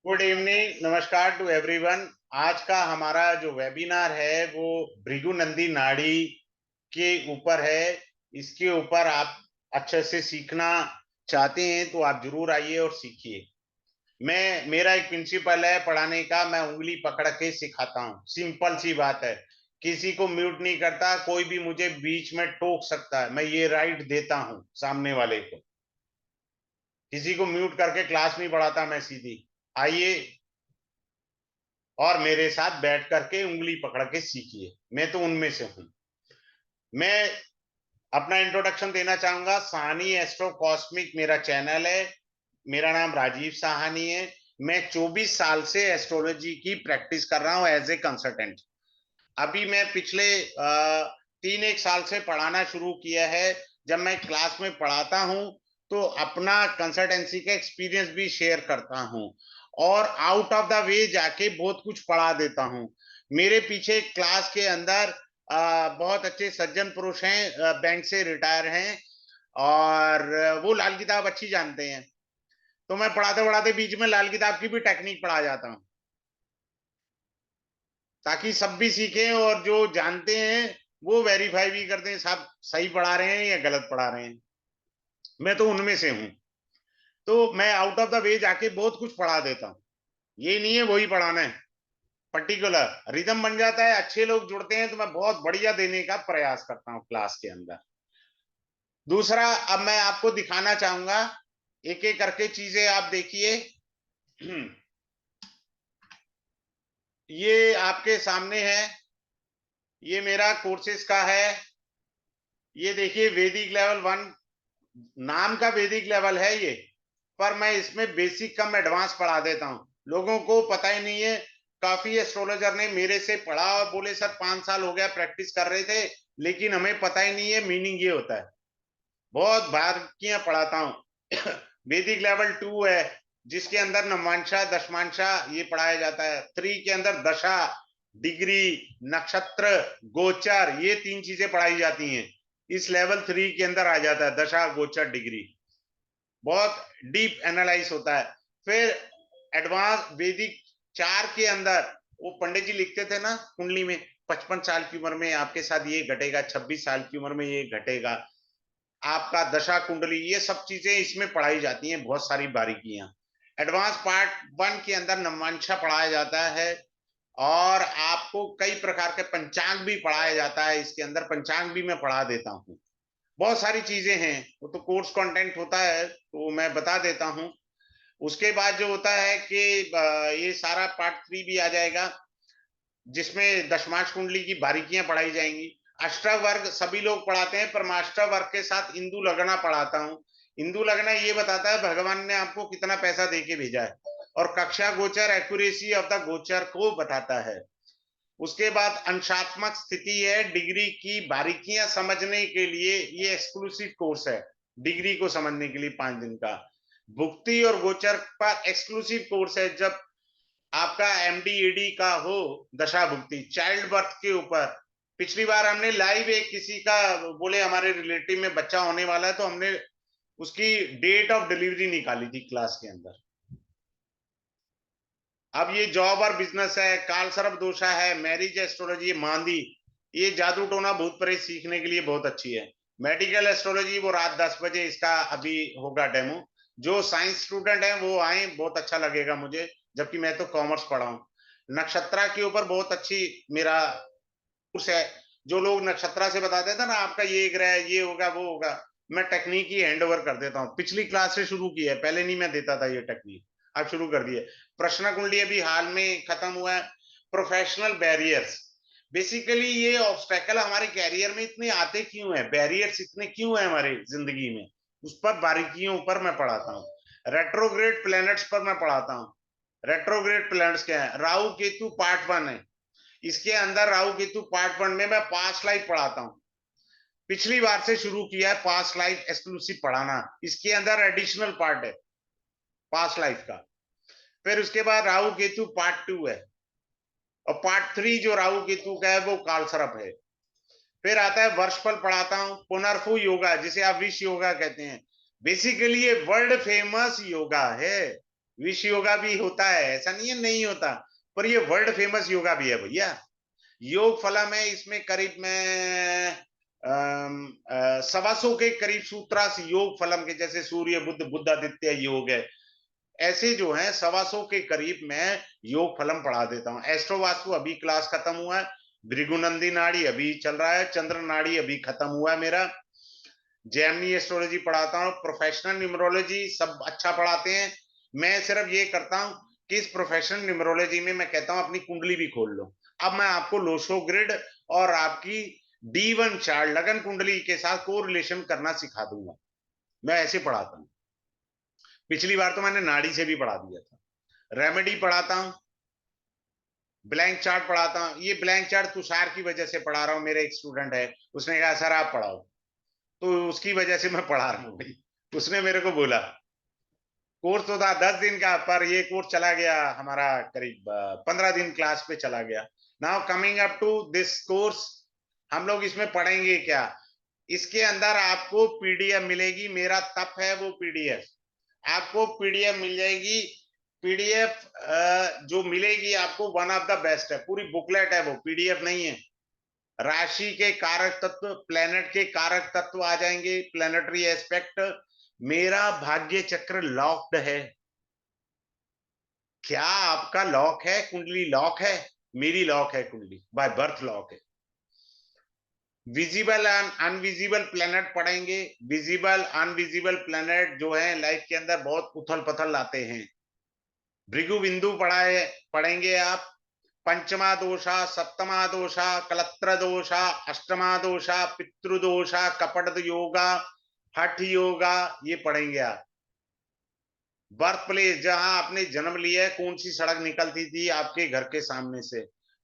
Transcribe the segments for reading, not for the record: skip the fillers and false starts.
Good evening, नमस्कार to everyone. आज का हमारा जो वेबिनार है वो भृगु नंदी नाड़ी के ऊपर है। इसके ऊपर आप अच्छे से सीखना चाहते हैं तो आप जरूर आइए और सीखिए। मेरा एक प्रिंसिपल है पढ़ाने का, मैं उंगली पकड़ के सिखाता हूँ। सिंपल सी बात है, किसी को म्यूट नहीं करता, कोई भी मुझे बीच में टोक सकता है, मैं ये राइट देता हूँ सामने वाले को। किसी को म्यूट करके क्लास नहीं पढ़ाता मैं, सीधी आइए और मेरे साथ बैठ करके उंगली पकड़ के सीखिए। मैं तो उनमें से हूं। मैं अपना इंट्रोडक्शन देना चाहूंगा। साहनी एस्ट्रो कॉस्मिक मेरा चैनल है। मेरा नाम राजीव साहनी है। मैं 24 साल से एस्ट्रोलॉजी की प्रैक्टिस कर रहा हूं एज ए कंसल्टेंट। अभी मैं पिछले 3 एक साल से पढ़ाना शुरू किया है। जब मैं क्लास में पढ़ाता हूं तो अपना कंसल्टेंसी का एक्सपीरियंस भी शेयर करता हूं और आउट ऑफ द वे जाके बहुत कुछ पढ़ा देता हूं। मेरे पीछे क्लास के अंदर बहुत अच्छे सज्जन पुरुष हैं, बैंक से रिटायर हैं और वो लाल किताब अच्छी जानते हैं। तो मैं पढ़ाते पढ़ाते बीच में लाल किताब की भी टेक्निक पढ़ा जाता हूँ, ताकि सब भी सीखें और जो जानते हैं वो वेरीफाई भी करते हैं सब सही पढ़ा रहे हैं या गलत पढ़ा रहे हैं। मैं तो उनमें से हूं। तो मैं आउट ऑफ द वे जाके बहुत कुछ पढ़ा देता हूँ। ये नहीं है वही पढ़ाना है, पर्टिकुलर रिदम बन जाता है, अच्छे लोग जुड़ते हैं तो मैं बहुत बढ़िया देने का प्रयास करता हूँ क्लास के अंदर। दूसरा, अब मैं आपको दिखाना चाहूंगा, एक एक करके चीजें आप देखिए। ये आपके सामने है, ये मेरा कोर्सेज का है। ये देखिए वैदिक लेवल 1 नाम का वैदिक लेवल है ये, पर मैं इसमें बेसिक कम एडवांस पढ़ा देता हूँ। लोगों को पता ही नहीं है। काफी एस्ट्रोलॉजर ने मेरे से पढ़ा और बोले सर 5 साल हो गया प्रैक्टिस कर रहे थे लेकिन हमें पता ही नहीं है मीनिंग ये होता है। बहुत बारीकियां पढ़ाता हूँ। वैदिक लेवल 2 है जिसके अंदर नवमांशा दशमांशा ये पढ़ाया जाता है। 3 के अंदर दशा, डिग्री, नक्षत्र, गोचर, ये 3 चीजें पढ़ाई जाती हैं। इस लेवल 3 के अंदर आ जाता है दशा गोचर डिग्री। बहुत डीप एनालाइज होता है। फिर एडवांस वैदिक 4 के अंदर वो पंडित जी लिखते थे ना कुंडली में, 55 साल की उम्र में आपके साथ ये घटेगा, 26 साल की उम्र में ये घटेगा, आपका दशा कुंडली, ये सब चीजें इसमें पढ़ाई जाती हैं, बहुत सारी बारीकियां। एडवांस पार्ट 1 के अंदर नवमांशा पढ़ाया जाता है और आपको कई प्रकार के पंचांग भी पढ़ाया जाता है। इसके अंदर पंचांग भी मैं पढ़ा देता हूँ। बहुत सारी चीजें हैं, वो तो कोर्स कंटेंट होता है तो मैं बता देता हूँ। उसके बाद जो होता है कि ये सारा पार्ट 3 भी आ जाएगा जिसमें दशमांश कुंडली की बारीकियां पढ़ाई जाएंगी। अष्टवर्ग सभी लोग पढ़ाते हैं पर मैं अष्टवर्ग के साथ इंदु लगना पढ़ाता हूँ। इंदु लगना ये बताता है भगवान ने आपको कितना पैसा दे के भेजा है, और कक्षा गोचर एक्यूरेसी ऑफ द गोचर को बताता है। उसके बाद अंशात्मक स्थिति है, डिग्री की बारीकियां समझने के लिए ये एक्सक्लूसिव कोर्स है। डिग्री को समझने के लिए 5 दिन का भुक्ति और गोचर पर एक्सक्लूसिव कोर्स है। जब आपका एमडी का हो, दशा भुक्ति चाइल्ड बर्थ के ऊपर, पिछली बार हमने लाइव एक किसी का बोले हमारे रिलेटिव में बच्चा होने वाला है तो हमने उसकी डेट ऑफ डिलीवरी निकाली थी क्लास के अंदर। अब ये जॉब और बिजनेस है, काल सर्प दोषा है, मैरिज एस्ट्रोलॉजी, मांदी, ये जादू टोना भूत प्रेत सीखने के लिए बहुत अच्छी है। मेडिकल एस्ट्रोलॉजी वो रात 10 बजे इसका अभी होगा डेमो। जो साइंस स्टूडेंट है वो आए, बहुत अच्छा लगेगा मुझे, जबकि मैं तो कॉमर्स पढ़ा हूँ। नक्षत्रा के ऊपर बहुत अच्छी मेरा कोर्स है। जो लोग नक्षत्रा से बताते थे ना आपका ये ग्रह है, ये होगा वो होगा, मैं टेक्निक ही हैंड ओवर कर देता हूँ। पिछली क्लास से शुरू की है, पहले नहीं मैं देता था ये टेक्निक, अब शुरू कर दिए। प्रश्न कुंडली अभी हाल में खत्म हुआ है। प्रोफेशनल बैरियर्स, बेसिकली ये ऑब्स्टेकल हमारे कैरियर में इतने आते क्यों है, बैरियर्स इतने क्यों है हमारे जिंदगी में, उस पर बारीकियों पर मैं पढ़ाता हूँ। रेट्रोग्रेड प्लैनेट्स पर मैं पढ़ाता हूँ। रेट्रोग्रेड प्लैनेट्स क्या है, राहु केतु पार्ट 1 है। इसके अंदर राहु केतु पार्ट 1 में मैं पास्ट लाइफ पढ़ाता हूँ। पिछली बार से शुरू किया है पास्ट लाइफ एक्सक्लूसिव पढ़ाना। इसके अंदर एडिशनल पार्ट है पास्ट लाइफ का। फिर उसके बाद राहु केतु पार्ट 2 है, और पार्ट 3 जो राहु केतु का है वो काल सर्प है। फिर आता है वर्षफल पढ़ाता हूँ, पुनर्फु योगा जिसे आप विश योगा कहते हैं। बेसिकली ये वर्ल्ड फेमस योगा है। विश योगा भी होता है, ऐसा नहीं है नहीं होता, पर ये वर्ल्ड फेमस योगा भी है भैया। योग फलम है, इसमें करीब में 125 के करीब सूत्रास योग फलम के, जैसे सूर्य बुद्ध बुद्धादित्य योग है, ऐसे जो है 125 के करीब मैं योग फलम पढ़ा देता हूँ। एस्ट्रो वास्तु अभी क्लास खत्म हुआ है, भृगुनंदी नाड़ी अभी चल रहा है, चंद्र नाड़ी अभी खत्म हुआ है मेरा, जेमिनी एस्ट्रोलॉजी पढ़ाता हूँ, प्रोफेशनल न्यूमरोलॉजी सब अच्छा पढ़ाते हैं। मैं सिर्फ ये करता हूँ कि इस प्रोफेशनल न्यूमरोलॉजी में मैं कहता हूँ अपनी कुंडली भी खोल लो। अब मैं आपको लोशो ग्रिड और आपकी D1 चार्ट लगन कुंडली के साथ कोरिलेशन करना सिखा दूंगा, मैं ऐसे पढ़ाता हूँ। पिछली बार तो मैंने नाड़ी से भी पढ़ा दिया था। रेमेडी पढ़ाता हूँ, ब्लैंक चार्ट पढ़ाता हूँ। ये ब्लैंक चार्ट तुषार की वजह से पढ़ा रहा हूँ, मेरे एक स्टूडेंट है, उसने कहा सर आप पढ़ाओ, तो उसकी वजह से मैं पढ़ा रहा हूँ भाई। उसने मेरे को बोला, कोर्स तो था 10 दिन का, पर ये कोर्स चला गया हमारा करीब 15 दिन क्लास पे चला गया। Now coming up to this course, हम लोग इसमें पढ़ेंगे क्या? इसके अंदर आपको पीडीएफ मिलेगी, मेरा तप है वो पीडीएफ, आपको पीडीएफ मिल जाएगी। पीडीएफ जो मिलेगी आपको वन ऑफ द बेस्ट है, पूरी बुकलेट है वो, पीडीएफ नहीं है। राशि के कारक तत्व, प्लेनेट के कारक तत्व आ जाएंगे, प्लेनेटरी एस्पेक्ट। मेरा भाग्य चक्र लॉक्ड है। क्या आपका लॉक है? कुंडली लॉक है? मेरी लॉक है कुंडली, बाय बर्थ लॉक है। विजिबल एंड अनविजिबल प्लेनेट पढ़ेंगे। विजिबल अनविजिबल प्लेनेट जो है लाइफ के अंदर बहुत उथल पथल लाते हैं। भृगु बिंदु पढ़ेंगे आप। पंचमा दोषा, सप्तमा दोषा, कलत्र दोषा, अष्टमा दोषा, पितृदोषा, कपट योगा, हठ योगा, ये पढ़ेंगे आप। बर्थ प्लेस, जहां आपने जन्म लिया है, कौन सी सड़क निकलती थी आपके घर के सामने से।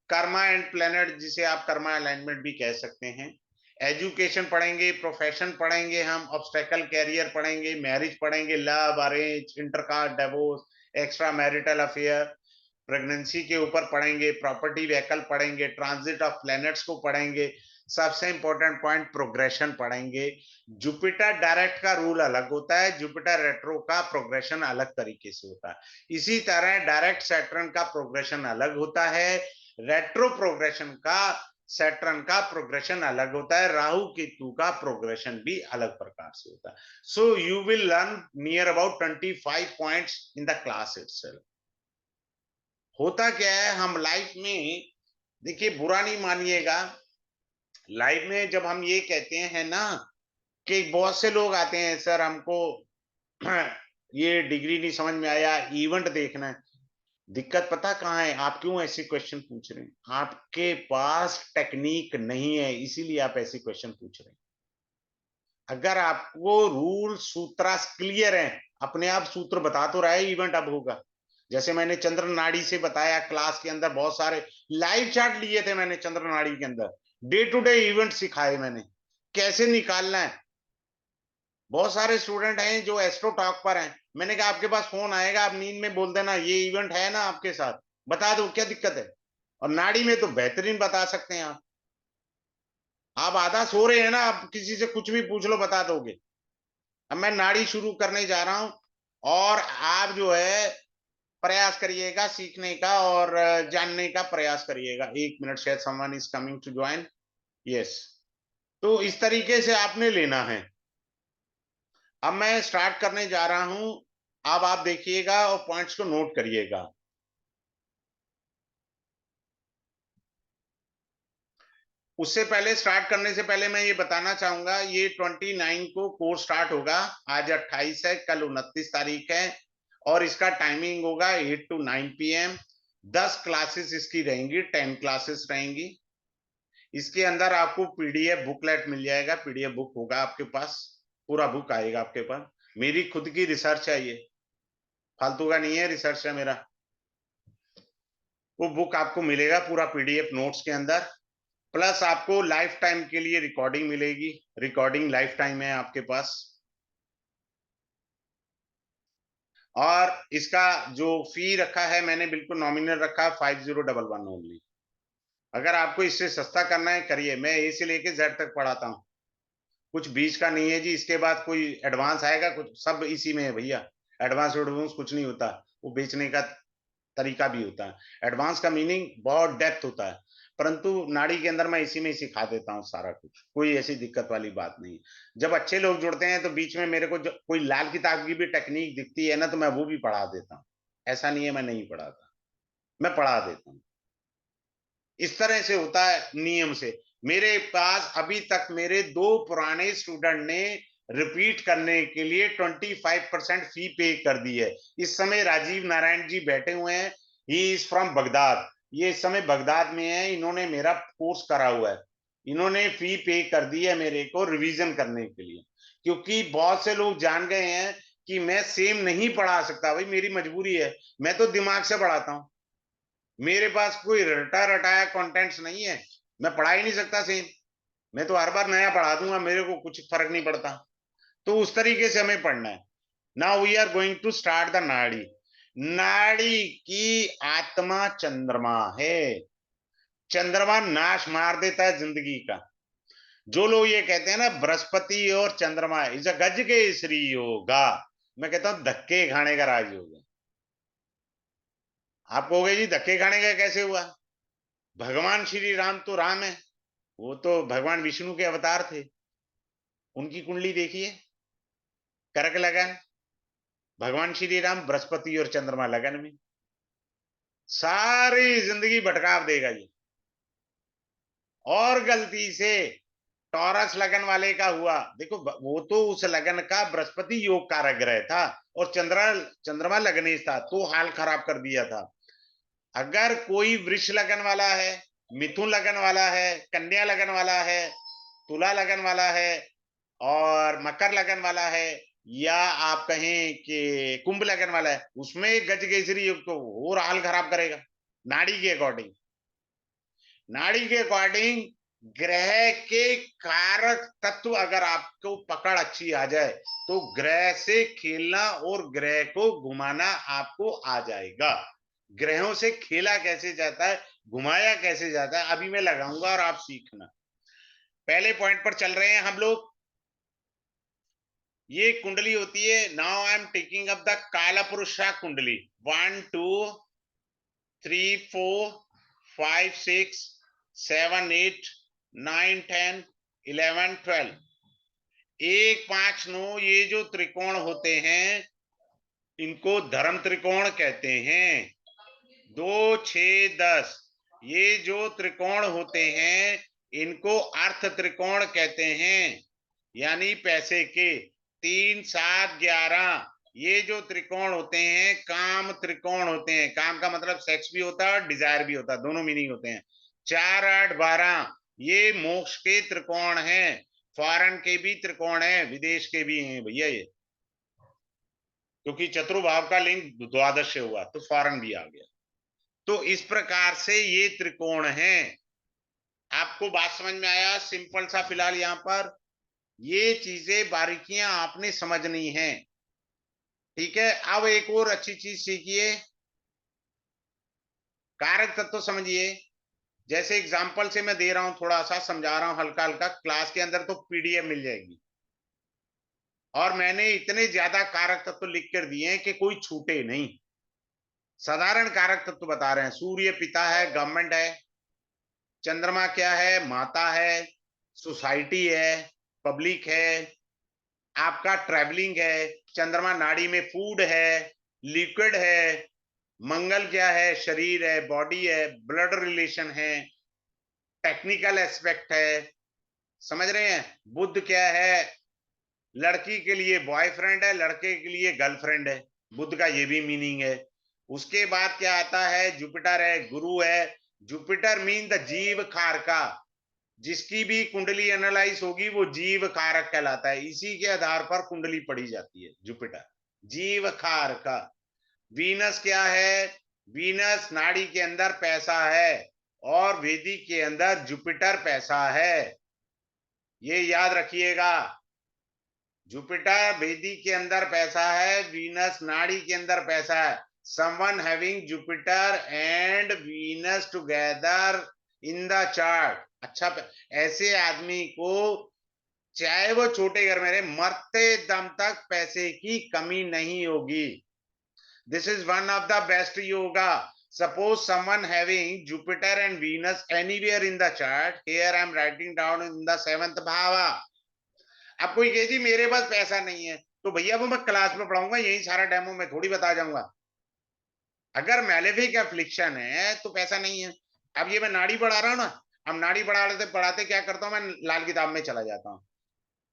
कर्मा एंड प्लेनेट, जिसे आप कर्मा अलाइनमेंट भी कह सकते हैं। एजुकेशन पढ़ेंगे, प्रोफेशन पढ़ेंगे, हम ऑब्स्टेकल कैरियर पढ़ेंगे, मैरिज पढ़ेंगे, love arrange, intercaste, divorce, extra marital affair, pregnancy के ऊपर पढ़ेंगे, प्रॉपर्टी व्हीकल पढ़ेंगे, ट्रांजिट ऑफ प्लैनेट्स को पढ़ेंगे, सबसे इंपॉर्टेंट पॉइंट प्रोग्रेशन पढ़ेंगे। जुपिटर डायरेक्ट का रूल अलग होता है, जुपिटर रेट्रो का प्रोग्रेशन अलग तरीके से होता है। इसी तरह डायरेक्ट सैटर्न का प्रोग्रेशन अलग होता है, रेट्रो प्रोग्रेशन का सैटर्न का प्रोग्रेशन अलग होता है, राहु केतु का प्रोग्रेशन भी अलग प्रकार से होता है। So you will learn near about 25 points in the class itself. होता क्या है, हम लाइफ में, देखिए बुरा नहीं मानिएगा, लाइफ में जब हम ये कहते हैं ना कि बहुत से लोग आते हैं सर हमको ये डिग्री नहीं समझ में आया, इवेंट देखना है। दिक्कत पता कहाँ है? आप क्यों ऐसे क्वेश्चन पूछ रहे हैं? आपके पास टेक्निक नहीं है, इसीलिए आप ऐसे क्वेश्चन पूछ रहे हैं। अगर आपको रूल सूत्र क्लियर है, अपने आप सूत्र बता तो रहा है इवेंट अब होगा। जैसे मैंने चंद्र नाड़ी से बताया क्लास के अंदर, बहुत सारे लाइव चार्ट लिए थे मैंने चंद्र नाड़ी के अंदर, डे टू डे इवेंट सिखाए मैंने, कैसे निकालना है। बहुत सारे स्टूडेंट हैं जो एस्ट्रो टॉक पर हैं, मैंने कहा आपके पास फोन आएगा, आप नींद में बोल देना ये इवेंट है ना आपके साथ, बता दो क्या दिक्कत है। और नाड़ी में तो बेहतरीन बता सकते हैं आप आधा सो रहे हैं ना, आप किसी से कुछ भी पूछ लो बता दोगे। अब मैं नाड़ी शुरू करने जा रहा हूं, और आप जो है प्रयास करिएगा सीखने का और जानने का प्रयास करिएगा। 1 मिनट, शायद someone is coming to join. Yes, तो इस तरीके से आपने लेना है। अब मैं स्टार्ट करने जा रहा हूं, अब आप देखिएगा और पॉइंट्स को नोट करिएगा। उससे पहले, स्टार्ट करने से पहले मैं ये बताना चाहूंगा, ये 29 को कोर्स स्टार्ट होगा। आज 28 है, कल 29 तारीख है, और इसका टाइमिंग होगा 8 to 9 PM। 10 क्लासेस इसकी रहेंगी, 10 क्लासेस रहेंगी। इसके अंदर आपको पीडीएफ बुकलेट मिल जाएगा, पीडीएफ बुक होगा आपके पास, पूरा बुक आएगा आपके पास। मेरी खुद की रिसर्च है, ये फालतू का नहीं है, रिसर्च है मेरा। वो बुक आपको मिलेगा पूरा पीडीएफ नोट्स के अंदर, प्लस आपको लाइफ टाइम के लिए रिकॉर्डिंग मिलेगी, रिकॉर्डिंग लाइफ टाइम है आपके पास। और इसका जो फी रखा है मैंने बिल्कुल नॉमिनल रखा है, 5011 ओनली। अगर आपको इससे सस्ता करना है करिए, मैं ए से लेके जेड तक पढ़ाता हूँ, कुछ बीच का नहीं है जी। इसके बाद कोई एडवांस आएगा, कुछ सब इसी में है भैया, एडवांस एडवांस कुछ नहीं होता। वो बेचने का तरीका भी होता है। एडवांस का मीनिंग बहुत डेप्थ होता है, परंतु नाड़ी के अंदर मैं इसी में ही सिखा देता हूँ सारा कुछ, कोई ऐसी दिक्कत वाली बात नहीं। जब अच्छे लोग जुड़ते हैं तो बीच में मेरे को कोई लाल किताब की भी टेक्निक दिखती है ना, तो मैं वो भी पढ़ा देता हूँ। ऐसा नहीं है मैं नहीं पढ़ाता, मैं पढ़ा देता हूँ। इस तरह से होता है नियम से। मेरे पास अभी तक मेरे 2 पुराने स्टूडेंट ने रिपीट करने के लिए 25% फी पे कर दी है। इस समय राजीव नारायण जी बैठे हुए हैं, ही इज फ्रॉम बगदाद, ये इस समय बगदाद में है, इन्होंने मेरा कोर्स करा हुआ है, इन्होंने फी पे कर दी है मेरे को रिवीजन करने के लिए। क्योंकि बहुत से लोग जान गए हैं कि मैं सेम नहीं पढ़ा सकता, भाई मेरी मजबूरी है, मैं तो दिमाग से पढ़ाता हूं, मेरे पास कोई रटा रटाया कंटेंट्स नहीं है, मैं पढ़ा ही नहीं सकता सेम, मैं तो हर बार नया पढ़ा दूंगा, मेरे को कुछ फर्क नहीं पड़ता। तो उस तरीके से हमें पढ़ना है। Now we are going to start the nadi. नाड़ी की आत्मा चंद्रमा है। चंद्रमा नाश मार देता है जिंदगी का। जो लोग ये कहते हैं ना बृहस्पति और चंद्रमा इस गज के श्री योगा, मैं कहता हूं धक्के खाने का राज होगा। आप कहोगे जी धक्के खाने का कैसे हुआ? भगवान श्री राम तो राम है, वो तो भगवान विष्णु के अवतार थे, उनकी कुंडली देखिए, कर्क लगन, भगवान श्री राम बृहस्पति और चंद्रमा लगन में, सारी जिंदगी भटकाव देगा ये। और गलती से टॉरस लगन वाले का हुआ, देखो वो तो उस लगन का बृहस्पति योग कारक ग्रह था, और चंद्रमा लगनेश था, तो हाल खराब कर दिया था। अगर कोई वृष लगन वाला है, मिथुन लगन वाला है, कन्या लगन वाला है, तुला लगन वाला है, और मकर लगन वाला है, या आप कहें कि कुंभ लगन वाला है, उसमें गज केसरी योग तो और हाल खराब करेगा। नाड़ी के अकॉर्डिंग, नाड़ी के अकॉर्डिंग ग्रह के कारक तत्व अगर आपको पकड़ अच्छी आ जाए तो ग्रह से खेलना और ग्रह को घुमाना आपको आ जाएगा। ग्रहों से खेला कैसे जाता है, घुमाया कैसे जाता है, अभी मैं लगाऊंगा और आप सीखना। पहले पॉइंट पर चल रहे हैं हम लोग। ये कुंडली होती है, now I am taking up the काला पुरुषा कुंडली। 1 2 3 4 5 6 7 8 9 10 11 12, 1 5 9, ये जो त्रिकोण होते हैं इनको धर्म त्रिकोण कहते हैं। 2 6 10, ये जो त्रिकोण होते हैं इनको अर्थ त्रिकोण कहते हैं, यानी पैसे के। 3 7 11, ये जो त्रिकोण होते हैं काम त्रिकोण होते हैं, काम का मतलब सेक्स भी होता है और डिजायर भी होता है, दोनों मीनिंग होते हैं। 4 8 12, ये मोक्ष के त्रिकोण हैं, फॉरेन के भी त्रिकोण है, विदेश के भी हैं भैया ये, क्योंकि चतुर्भाव का लिंक द्वादश से हुआ तो फॉरेन भी आ गया। तो इस प्रकार से ये त्रिकोण हैं। आपको बात समझ में आया? सिंपल सा फिलहाल यहाँ पर ये चीजें बारीकियां आपने समझनी है, ठीक है। अब एक और अच्छी चीज सीखिए, कारक तत्व समझिए। जैसे एग्जांपल से मैं दे रहा हूं, थोड़ा सा समझा रहा हूं हल्का हल्का, क्लास के अंदर तो पीडीएफ मिल जाएगी, और मैंने इतने ज्यादा कारक तत्व लिख कर दिए हैं कि कोई छूटे नहीं। साधारण कारक तत्व बता रहे हैं। सूर्य पिता है, गवर्नमेंट है। चंद्रमा क्या है? माता है, सोसाइटी है, पब्लिक है, आपका ट्रैवलिंग है। चंद्रमा नाड़ी में फूड है, लिक्विड है। मंगल क्या है? शरीर है, बॉडी है, ब्लड रिलेशन है, टेक्निकल एस्पेक्ट है, समझ रहे हैं। बुध क्या है? लड़की के लिए बॉयफ्रेंड है, लड़के के लिए गर्लफ्रेंड है, बुध का ये भी मीनिंग है। उसके बाद क्या आता है? जुपिटर है, गुरु है। जुपिटर मीन द जीव कारका, जिसकी भी कुंडली एनालाइज होगी वो जीव कारक कहलाता है, इसी के आधार पर कुंडली पढ़ी जाती है। जुपिटर जीव कारक। वीनस क्या है? वीनस नाड़ी के अंदर पैसा है, और वेदिक के अंदर जुपिटर पैसा है, ये याद रखिएगा। जुपिटर वेदिक के अंदर पैसा है, वीनस नाड़ी के अंदर पैसा है। Someone having Jupiter and Venus together in the chart, अच्छा, ऐसे आदमी को चाहे वो छोटे घर में रहे, मरते दम तक पैसे की कमी नहीं होगी। This is one of the best yoga. Suppose someone having Jupiter and Venus anywhere in the chart. Here I am writing down in the 7th bhava. अब कोई कहे जी मेरे पास पैसा नहीं है, तो भैया वो मैं क्लास में पढ़ाऊंगा, यही सारा डेमो में थोड़ी बता जाऊंगा। अगर मैलेफिक एफ्लिक्शन है तो पैसा नहीं है। अब ये मैं नाड़ी पढ़ा रहा हूं ना, अब नाड़ी पढ़ाते पढ़ाते क्या करता हूं, मैं लाल किताब में चला जाता हूं।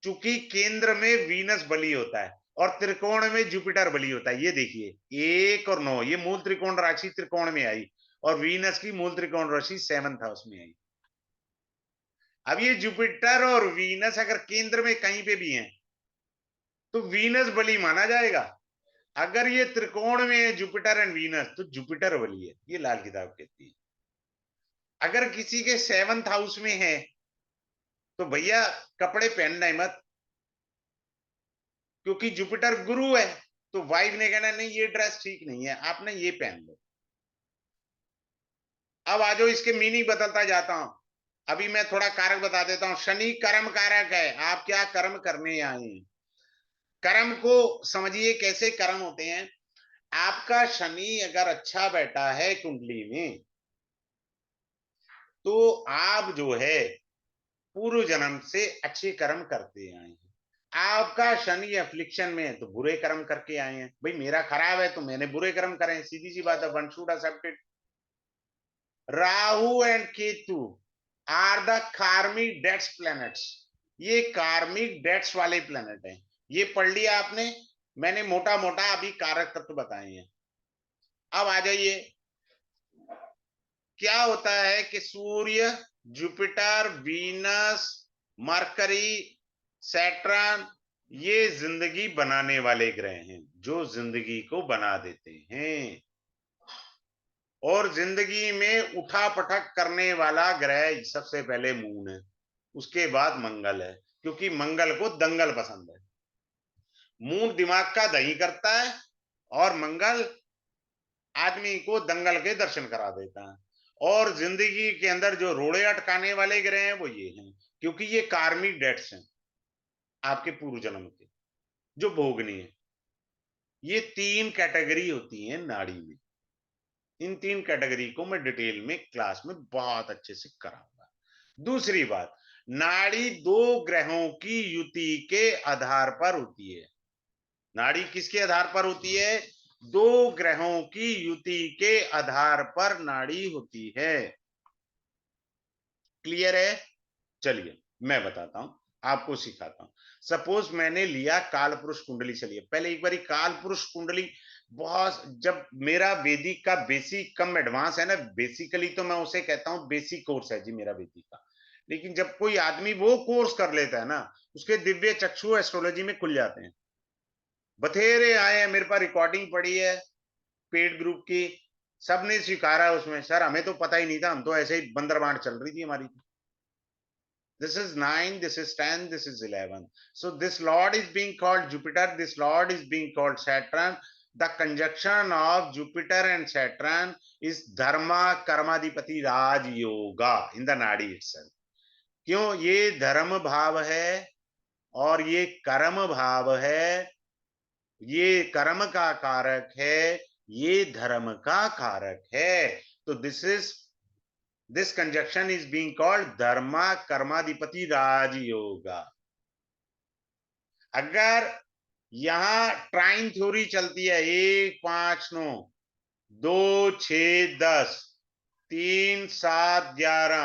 चूंकि केंद्र में वीनस बली होता है और त्रिकोण में जुपिटर बली होता है। ये देखिए 1 और 9, ये मूल त्रिकोण राशि त्रिकोण में आई और वीनस की मूल त्रिकोण राशि 7th हाउस में आई। अब ये जुपिटर और वीनस अगर केंद्र में कहीं पे भी हैं तो वीनस बली माना जाएगा। अगर ये त्रिकोण में है जुपिटर एंड वीनस तो जुपिटर बली है, ये लाल किताब कहती है। अगर किसी के 7th हाउस में है तो भैया कपड़े पहनना ही मत, क्योंकि जुपिटर गुरु है। तो वाइफ ने कहना नहीं ये ड्रेस ठीक नहीं है, आपने ये पहन लो। अब आ जाओ, इसके मीनिंग बदलता जाता हूं। अभी मैं थोड़ा कारक बता देता हूं। शनि कर्म कारक है, आप क्या कर्म करने आए हैं। कर्म को समझिए कैसे कर्म होते हैं। आपका शनि अगर अच्छा बैठा है कुंडली में तो आप जो है पूर्व जन्म से अच्छे कर्म करते आए हैं। आपका शनि अफ्लिक्शन में है तो बुरे कर्म करके आए हैं। भाई मेरा खराब है तो मैंने बुरे कर्म करे, सीधी सी बात है, one should accept it. Rahu and Ketu are the karmic debts planets. ये कार्मिक डेट्स वाले प्लैनेट हैं। ये पढ़ लिया आपने, मैंने मोटा मोटा अभी कारक तत्व बताए हैं। अब आ जाइए, क्या होता है कि सूर्य, जुपिटर, वीनस, मरकरी, सैटर्न, ये जिंदगी बनाने वाले ग्रह हैं, जो जिंदगी को बना देते हैं। और जिंदगी में उठा पटक करने वाला ग्रह सबसे पहले मून है, उसके बाद मंगल है, क्योंकि मंगल को दंगल पसंद है। मून दिमाग का दही करता है और मंगल आदमी को दंगल के दर्शन करा देता है। और जिंदगी के अंदर जो रोड़े अटकाने वाले ग्रह हैं वो ये हैं, क्योंकि ये कार्मिक डेट्स हैं आपके पूर्व जन्म के, जो भोगनी है। ये 3 कैटेगरी होती हैं नाड़ी में। इन 3 कैटेगरी को मैं डिटेल में क्लास में बहुत अच्छे से कराऊंगा। दूसरी बात, नाड़ी 2 ग्रहों की युति के आधार पर होती है। नाड़ी किसके आधार पर होती है? 2 ग्रहों की युति के आधार पर नाड़ी होती है। क्लियर है? चलिए मैं बताता हूं, आपको सिखाता हूं। सपोज मैंने लिया काल पुरुष कुंडली। चलिए पहले एक बारी काल पुरुष कुंडली, बहुत जब मेरा वैदिक का बेसिक कम एडवांस है ना, बेसिकली तो मैं उसे कहता हूं बेसिक कोर्स है जी मेरा वैदिक का। लेकिन जब कोई आदमी वो कोर्स कर लेता है ना, उसके दिव्य चक्षु एस्ट्रोलॉजी में खुल जाते हैं। बथेरे आए हैं मेरे पास, रिकॉर्डिंग पड़ी है पेड ग्रुप की, सबने स्वीकारा उसमें, सर हमें तो पता ही नहीं था, हम तो ऐसे ही बंदर बांट चल रही थी हमारी। This is 9, this is 10, this is 11. So this lord is being called Jupiter, this lord is being called Saturn. The conjunction of Jupiter and Saturn is Dharma Karmadipati Raj Yoga in the Nadi itself. क्यों? ये धर्म भाव है और ये कर्म भाव है, ये कर्म का कारक है, ये धर्म का कारक है। तो this conjunction is being called Dharma Karmadipati Raj Yoga. अगर यहां ट्राइन थ्योरी चलती है 1 5 9 2 6 10 3 7 11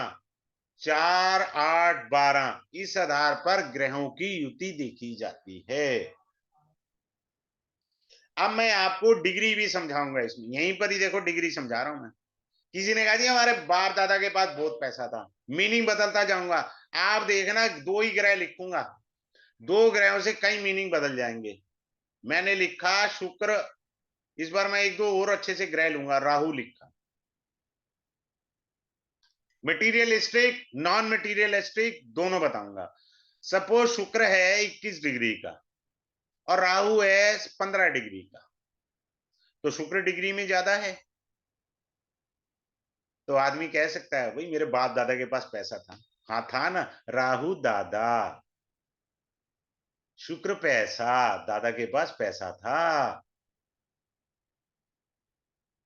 4 8 12, इस आधार पर ग्रहों की युति देखी जाती है। अब मैं आपको डिग्री भी समझाऊंगा इसमें, यहीं पर ही देखो डिग्री समझा रहा हूं मैं। किसी ने कहा जी हमारे बाप दादा के पास बहुत पैसा था, मीनिंग बदलता जाऊंगा। आप देखना 2 ही ग्रह लिखूंगा, 2 ग्रहों से कई मीनिंग बदल जाएंगे। मैंने लिखा शुक्र, इस बार मैं 1 2 और अच्छे से ग्रह लूंगा। राहु लिखा, मटेरियलिस्टिक नॉन मटेरियलिस्टिक दोनों बताऊंगा। सपोज शुक्र है 21 डिग्री का और राहु है 15 डिग्री का, तो शुक्र डिग्री में ज्यादा है। तो आदमी कह सकता है भाई मेरे बाप दादा के पास पैसा था। हाँ था ना, राहु दादा, शुक्र पैसा, दादा के पास पैसा था।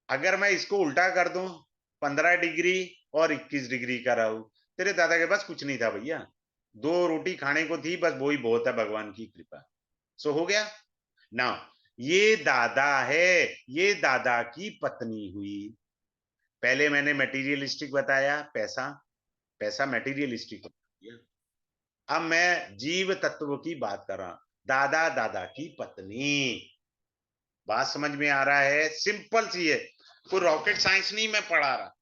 अगर मैं इसको उल्टा कर दूं, 15 डिग्री और 21 डिग्री का राहु, तेरे दादा के पास कुछ नहीं था भैया, 2 रोटी खाने को थी बस, वो ही बहुत है, भगवान की कृपा। सो हो गया ना। ये दादा है, ये दादा की पत्नी हुई। पहले मैंने मटेरियलिस्टिक बताया, पैसा, पैसा मटेरियलिस्टिक होता है। अब मैं जीव तत्व की बात कर रहा हूं, दादा दादा की पत्नी। बात समझ में आ रहा है? सिंपल सी है, कोई रॉकेट साइंस नहीं मैं पढ़ा रहा।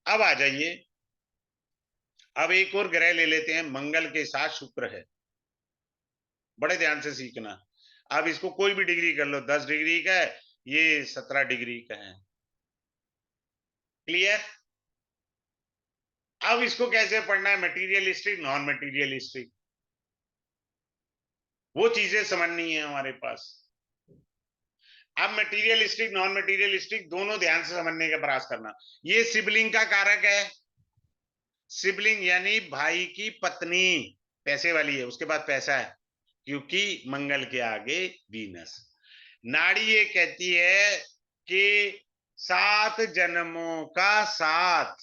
अब आ जाइए, अब एक और ग्रह ले लेते हैं, मंगल के साथ शुक्र है। बड़े ध्यान से सीखना। अब इसको कोई भी डिग्री कर लो, 10 डिग्री का है, ये 17 डिग्री का है। क्लियर? अब इसको कैसे पढ़ना है, मटीरियलिस्टिक नॉन मटीरियलिस्टिक, वो चीजें समझनी है हमारे पास। अब मटीरियलिस्टिक नॉन मटीरियलिस्टिक दोनों ध्यान से समझने का प्रयास करना। ये सिबलिंग का कारक है, सिबलिंग यानी भाई की पत्नी, पैसे वाली है, उसके बाद पैसा है, क्योंकि मंगल के आगे वीनस। नाड़ी ये कहती है कि 7 जन्मों का साथ,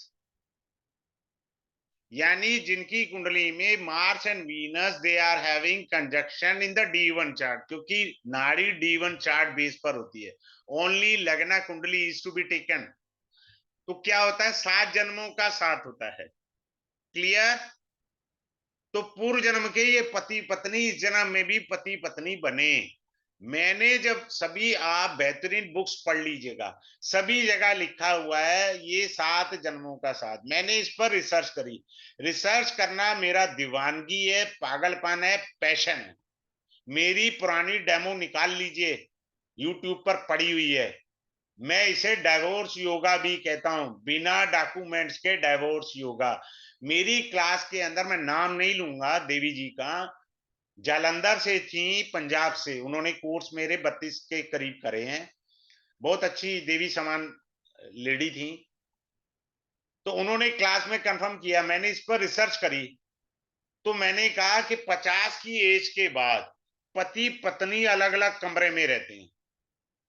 यानी जिनकी कुंडली में Mars and Venus they are having conjunction in the D1 chart, क्योंकि नाड़ी D1 चार्ट बेस पर होती है, ओनली लग्न कुंडली इज टू बी टेकन। तो क्या होता है, 7 जन्मों का साथ होता है। क्लियर? तो पूर्व जन्म के ये पति पत्नी इस जन्म में भी पति पत्नी बने। मैंने जब सभी, आप बेहतरीन बुक्स पढ़ लीजिएगा, सभी जगह लिखा हुआ है ये 7 जन्मों का साथ। मैंने इस पर रिसर्च करी, रिसर्च करना मेरा दीवानगी है, पागलपन है, पैशन है। मेरी पुरानी डेमो निकाल लीजिए, यूट्यूब पर पड़ी हुई है। मैं इसे डाइवोर्स योगा भी कहता हूं, बिना डॉक्यूमेंट्स के डाइवोर्स योगा। मेरी क्लास के अंदर, मैं नाम नहीं लूंगा देवी जी का, जालंधर से थी, पंजाब से, उन्होंने कोर्स मेरे 32 के करीब करे हैं, बहुत अच्छी देवी समान लेडी थी। तो उन्होंने क्लास में कंफर्म किया, मैंने इस पर रिसर्च करी, तो मैंने कहा कि 50 की एज के बाद पति पत्नी अलग अलग कमरे में रहते हैं।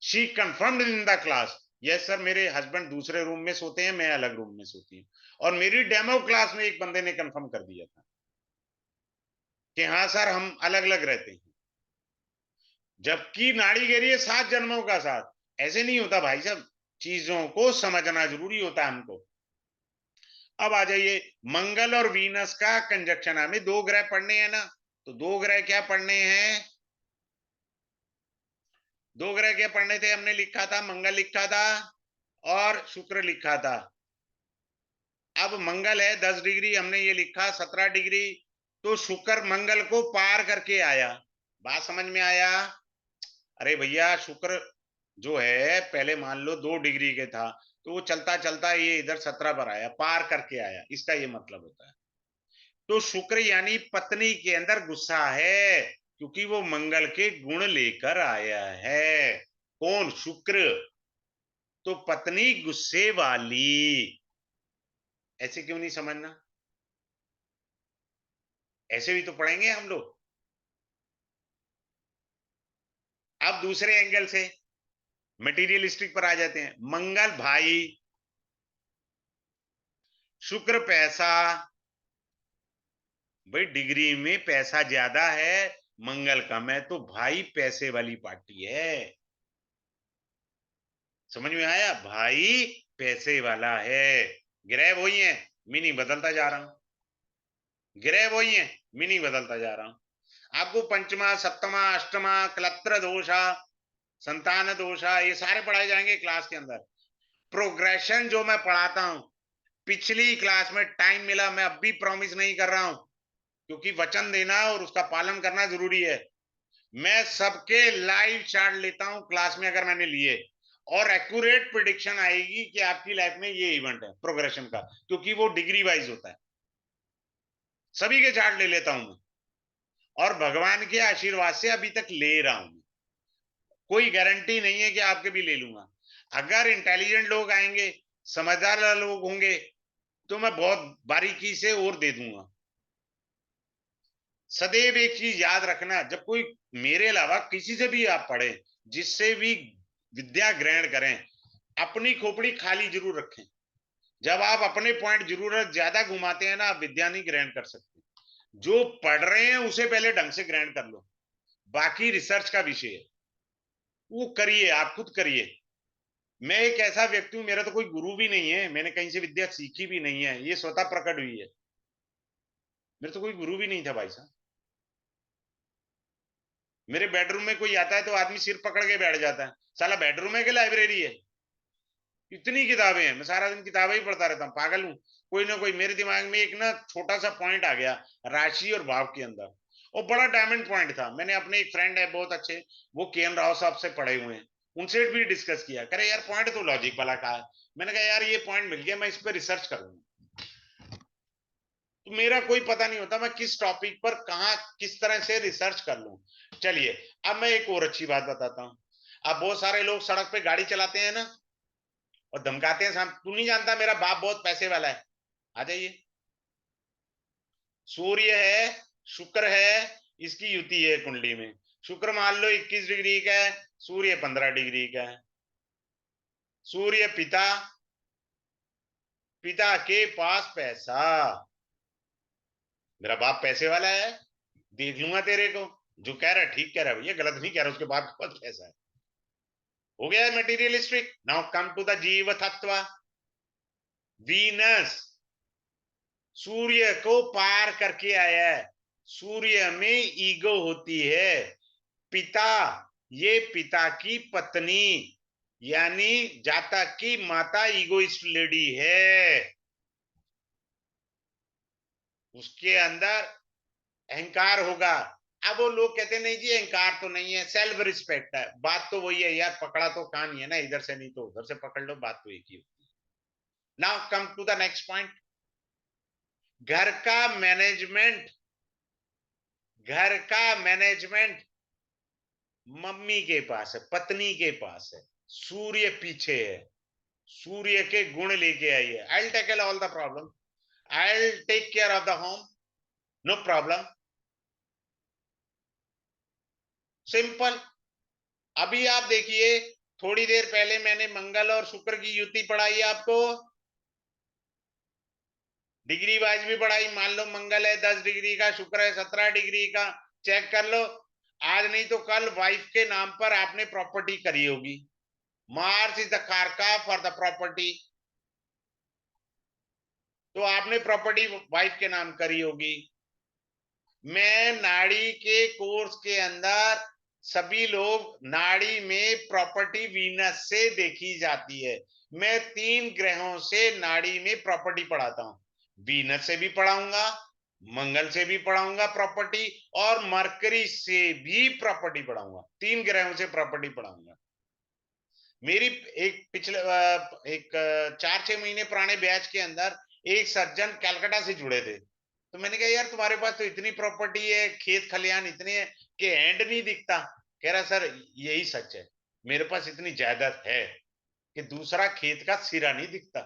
She confirmed in the class, yes sir, मेरे हस्बैंड दूसरे रूम में सोते हैं, मैं अलग रूम में सोती हूँ। और मेरी डेमो क्लास में एक बंदे ने कंफर्म कर दिया था कि हाँ सर, हम अलग अलग रहते हैं। जबकि नाड़ी कह रही है 7 जन्मों का साथ। ऐसे नहीं होता भाई साहब, चीजों को समझना जरूरी होता है हमको। अब आ जाइए, मंगल और वीनस का कंजक्शन, हमें 2 ग्रह पढ़ने हैं ना, तो 2 ग्रह क्या पढ़ने हैं, 2 ग्रह क्या पढ़ने थे, हमने लिखा था, मंगल लिखा था और शुक्र लिखा था। अब मंगल है 10 डिग्री, हमने ये लिखा 17 डिग्री, तो शुक्र मंगल को पार करके आया। बात समझ में आया? अरे भैया, शुक्र जो है पहले मान लो 2 डिग्री के था, तो वो चलता चलता ये इधर 17 पर आया, पार करके आया, इसका ये मतलब होता है। तो शुक्र यानी पत्नी के अंदर गुस्सा है, क्योंकि वो मंगल के गुण लेकर आया है। कौन? शुक्र। तो पत्नी गुस्से वाली, ऐसे क्यों नहीं समझना, ऐसे भी तो पढ़ेंगे हम लोग। अब दूसरे एंगल से मटेरियलिस्टिक पर आ जाते हैं, मंगल भाई, शुक्र पैसा। भाई डिग्री में पैसा ज्यादा है, मंगल कम है, तो भाई पैसे वाली पार्टी है। समझ में आया? भाई पैसे वाला है। ग्रह वही है, मीनिंग बदलता जा रहा हूं, ग्रह वही है, मीनिंग बदलता जा रहा हूं। आपको पंचमा सप्तमा अष्टमा कलत्र दोषा, संतान दोषा, ये सारे पढ़ाए जाएंगे क्लास के अंदर। प्रोग्रेशन जो मैं पढ़ाता हूं, पिछली क्लास में टाइम मिला, मैं अब भी प्रॉमिस नहीं कर रहा हूं, क्योंकि वचन देना और उसका पालन करना जरूरी है। मैं सबके लाइव चार्ट लेता हूं क्लास में, अगर मैंने लिए, और एक्यूरेट प्रिडिक्शन आएगी कि आपकी लाइफ में ये इवेंट है प्रोग्रेशन का, क्योंकि वो डिग्री वाइज होता है। सभी के चार्ट ले लेता हूं मैं, और भगवान के आशीर्वाद से अभी तक ले रहा हूं। कोई गारंटी नहीं है कि आपके भी ले लूंगा। अगर इंटेलिजेंट लोग आएंगे, समझदार लोग होंगे, तो मैं बहुत बारीकी से और दे दूंगा। सदैव एक चीज याद रखना, जब कोई, मेरे अलावा किसी से भी आप पढ़े, जिससे भी विद्या ग्रहण करें, अपनी खोपड़ी खाली जरूर रखें। जब आप अपने पॉइंट जरूरत ज्यादा घुमाते हैं ना, आप विद्या नहीं ग्रहण कर सकते। जो पढ़ रहे हैं उसे पहले ढंग से ग्रहण कर लो, बाकी रिसर्च का विषय है, वो करिए, आप खुद करिए। मैं एक ऐसा व्यक्ति हूं, मेरा तो कोई गुरु भी नहीं है, मैंने कहीं से विद्या सीखी भी नहीं है, ये स्वतः प्रकट हुई है। मेरे तो कोई गुरु भी नहीं था भाई साहब। मेरे बेडरूम में कोई आता है तो आदमी सिर पकड़ के बैठ जाता है, साला बेडरूम है कि लाइब्रेरी है? इतनी किताबें हैं, मैं सारा दिन किताबें ही पढ़ता रहता हूँ, पागल हूँ। कोई ना कोई मेरे दिमाग में एक ना छोटा सा पॉइंट आ गया राशि और भाव के अंदर, और बड़ा डायमंड पॉइंट था। मैंने अपने एक फ्रेंड है बहुत अच्छे, वो के.एन. राव साहब से पढ़े हुए हैं, उनसे भी डिस्कस किया, करे यार पॉइंट तो लॉजिक वाला कहा है। मैंने कहा यार ये पॉइंट मिल गया, मैं इस पर रिसर्च करूंगा। तो मेरा कोई पता नहीं होता मैं किस टॉपिक पर कहा किस तरह से रिसर्च कर लूं। चलिए, अब मैं एक और अच्छी बात बताता हूं। अब बहुत सारे लोग सड़क पे गाड़ी चलाते हैं ना, और धमकाते हैं, तू नहीं जानता मेरा बाप बहुत पैसे वाला है, आ जाइए। सूर्य है, शुक्र है, इसकी युति है कुंडली में। शुक्र मान लो 21 डिग्री का है, सूर्य 15 डिग्री का है। सूर्य पिता, पिता के पास पैसा, मेरा बाप पैसे वाला है, देख लूंगा तेरे को। जो कह रहा है ठीक कह रहा है भैया, गलत नहीं कह रहा, उसके बाप के पास पैसा है। हो गया है materialistic. Now come to the jeev tatva. Venus सूर्य को पार करके आया है। सूर्य में ईगो होती है। पिता, ये पिता की पत्नी, यानी जातक की माता ईगोइस्ट लेडी है। उसके अंदर अहंकार होगा। अब वो लोग कहते नहीं जी अहंकार तो नहीं है, सेल्फ रिस्पेक्ट है। बात तो वही है यार, पकड़ा तो कहां नहीं है ना, इधर से नहीं तो उधर से पकड़ लो, बात तो एक ही होती है। Now come to the next point. घर का मैनेजमेंट, घर का मैनेजमेंट मम्मी के पास है, पत्नी के पास है। सूर्य पीछे है, सूर्य के गुण लेके आई है। I will tackle all the problem, I will take care of the home, no problem, simple. अभी आप देखिए, थोड़ी देर पहले मैंने मंगल और शुक्र की युति पढ़ाई आपको, डिग्री वाइज भी पढ़ाई। मान लो मंगल है 10 डिग्री का, शुक्र है 17 डिग्री का, चेक कर लो। आज नहीं तो कल वाइफ के नाम पर आपने प्रॉपर्टी करी होगी। मार्स इज द कारका फॉर द प्रॉपर्टी, तो आपने प्रॉपर्टी वाइफ के नाम करी होगी। मैं नाड़ी के कोर्स के अंदर सभी लोग नाड़ी में प्रॉपर्टी वीनस से देखी जाती है। मैं 3 ग्रहों से नाड़ी में प्रॉपर्टी पढ़ाता हूं। वीनस से भी पढ़ाऊंगा, मंगल से भी पढ़ाऊंगा प्रॉपर्टी, और मरकरी से भी प्रॉपर्टी पढ़ाऊंगा। 3 ग्रहों से प्रॉपर्टी पढ़ाऊंगा। मेरी एक पिछले एक 4-6 महीने पुराने बैच के अंदर एक सज्जन कलकत्ता से जुड़े थे। तो मैंने कहा यार तुम्हारे पास तो इतनी प्रॉपर्टी है, खेत खलियान इतने है कि एंड नहीं दिखता। कह रहा सर यही सच है, मेरे पास इतनी जायदाद है कि दूसरा खेत का सिरा नहीं दिखता।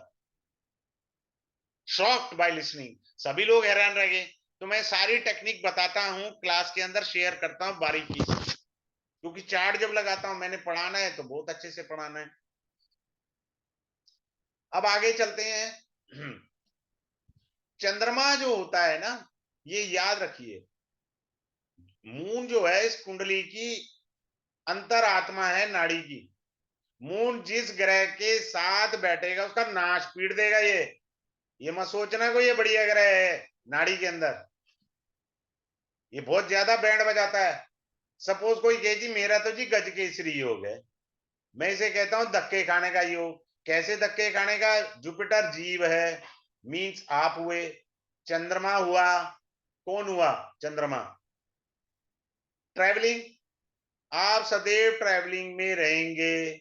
शॉक्ड बाय लिसनिंग, सभी लोग हैरान रह गए। तो मैं सारी टेक्निक बताता हूँ क्लास के अंदर, शेयर करता हूँ बारीकी से, क्योंकि चार्ट जब लगाता हूं मैंने पढ़ाना है तो बहुत अच्छे से पढ़ाना है। अब आगे चलते हैं। चंद्रमा जो होता है ना, ये याद रखिए, मून जो है इस कुंडली की अंतर आत्मा है नाड़ी की। मून जिस ग्रह के साथ बैठेगा उसका नाश पीट देगा। ये मत सोचना कोई ये बढ़िया ग्रह है नाड़ी के अंदर, ये बहुत ज्यादा बैंड बजाता है। सपोज कोई कहे जी मेरा तो जी गज केसरी योग है, मैं इसे कहता हूं धक्के खाने का योग। कैसे धक्के खाने का? जुपिटर जीव है, मीन्स आप हुए, चंद्रमा हुआ, कौन हुआ? चंद्रमा। ट्रैवलिंग, आप सदैव ट्रैवलिंग में रहेंगे।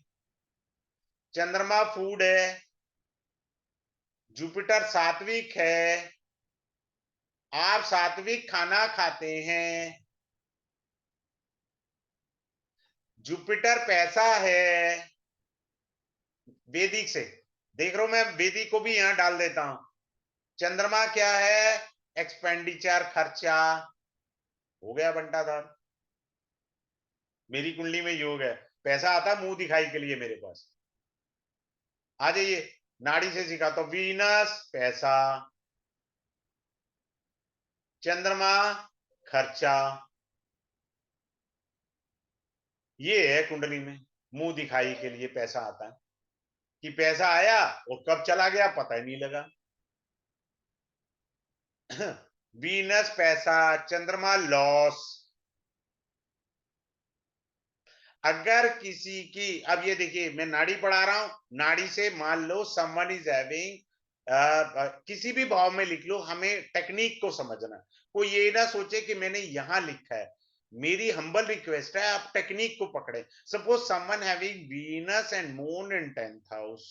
चंद्रमा फूड है, जुपिटर सात्विक है, आप सात्विक खाना खाते हैं। जुपिटर पैसा है, वैदिक से देख रहा हूं मैं, वैदिक को भी यहां डाल देता हूं। चंद्रमा क्या है? एक्सपेंडिचर, खर्चा। हो गया बंटाधार। मेरी कुंडली में योग है, पैसा आता मुंह दिखाई के लिए मेरे पास। आ जाइए, नाड़ी से सिखाता हूं। वीनस पैसा, चंद्रमा खर्चा, ये है कुंडली में। मुंह दिखाई के लिए पैसा आता है कि पैसा आया और कब चला गया पता ही नहीं लगा। वीनस पैसा, चंद्रमा लॉस। अगर किसी की, अब ये देखिए मैं नाड़ी पढ़ा रहा हूं, नाड़ी से मान लो समवन इज हैविंग, किसी भी भाव में लिख लो, हमें टेक्निक को समझना। कोई ये ना सोचे कि मैंने यहां लिखा है। मेरी हम्बल रिक्वेस्ट है आप टेक्निक को पकड़े। Suppose someone having Venus and moon in 10th house,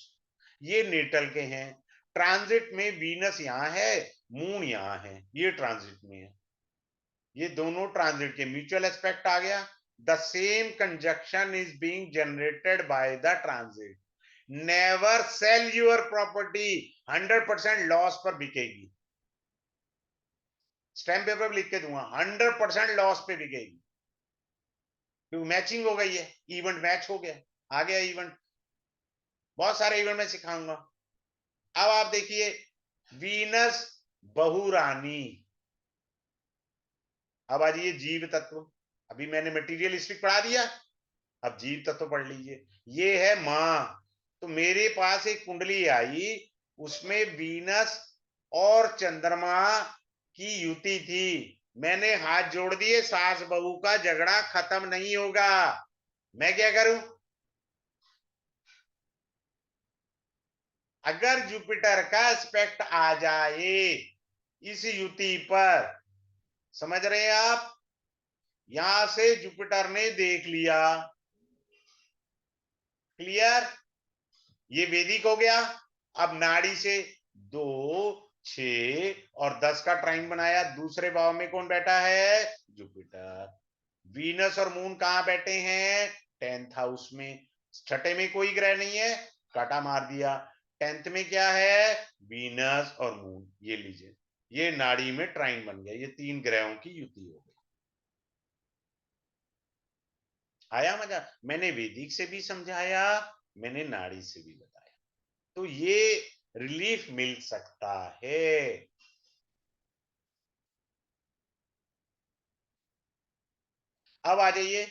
ये नेटल के हैं। ट्रांजिट में वीनस यहां है, मून यहां है, ये ट्रांजिट में है। ये दोनों ट्रांजिट के म्यूचुअल एस्पेक्ट आ गया। The same conjunction is being generated by the transit. Never sell your property, 100% loss पर बिकेगी। स्टैम्प पेपर पर लिख के दूंगा 100% लॉस पे बिकेगी, क्योंकि मैचिंग हो गई है, इवेंट मैच हो गया, आ गया इवेंट। बहुत सारे इवेंट में सिखाऊंगा। अब आप देखिए, वीनस बहुरानी। अब आ जाइए जीव तत्व। अभी मैंने मटेरियलिस्टिक पढ़ा दिया, अब जीव तत्व पढ़ लीजिए। ये है मां। तो मेरे पास एक कुंडली आई, उसमें वीनस और चंद्रमा की युति थी। मैंने हाथ जोड़ दिए, सास बहू का झगड़ा खत्म नहीं होगा। मैं क्या करूं? अगर जुपिटर का एस्पेक्ट आ जाए इस युति पर, समझ रहे हैं आप? यहां से जुपिटर ने देख लिया, क्लियर? ये वैदिक हो गया। अब नाड़ी से 2, 6 और 10 का ट्राइन बनाया। दूसरे भाव में कौन बैठा है? जुपिटर। वीनस और मून कहां बैठे हैं? 10th हाउस में। छठे में कोई ग्रह नहीं है, काटा मार दिया। 10th में क्या है? वीनस और मून। ये लीजिए, ये नाड़ी में ट्राइन बन गया। ये 3 ग्रहों की युति हो गई। आया मजा? मैंने वैदिक से भी समझाया, मैंने नाड़ी से भी बताया, तो ये रिलीफ मिल सकता है। अब आ जाइए,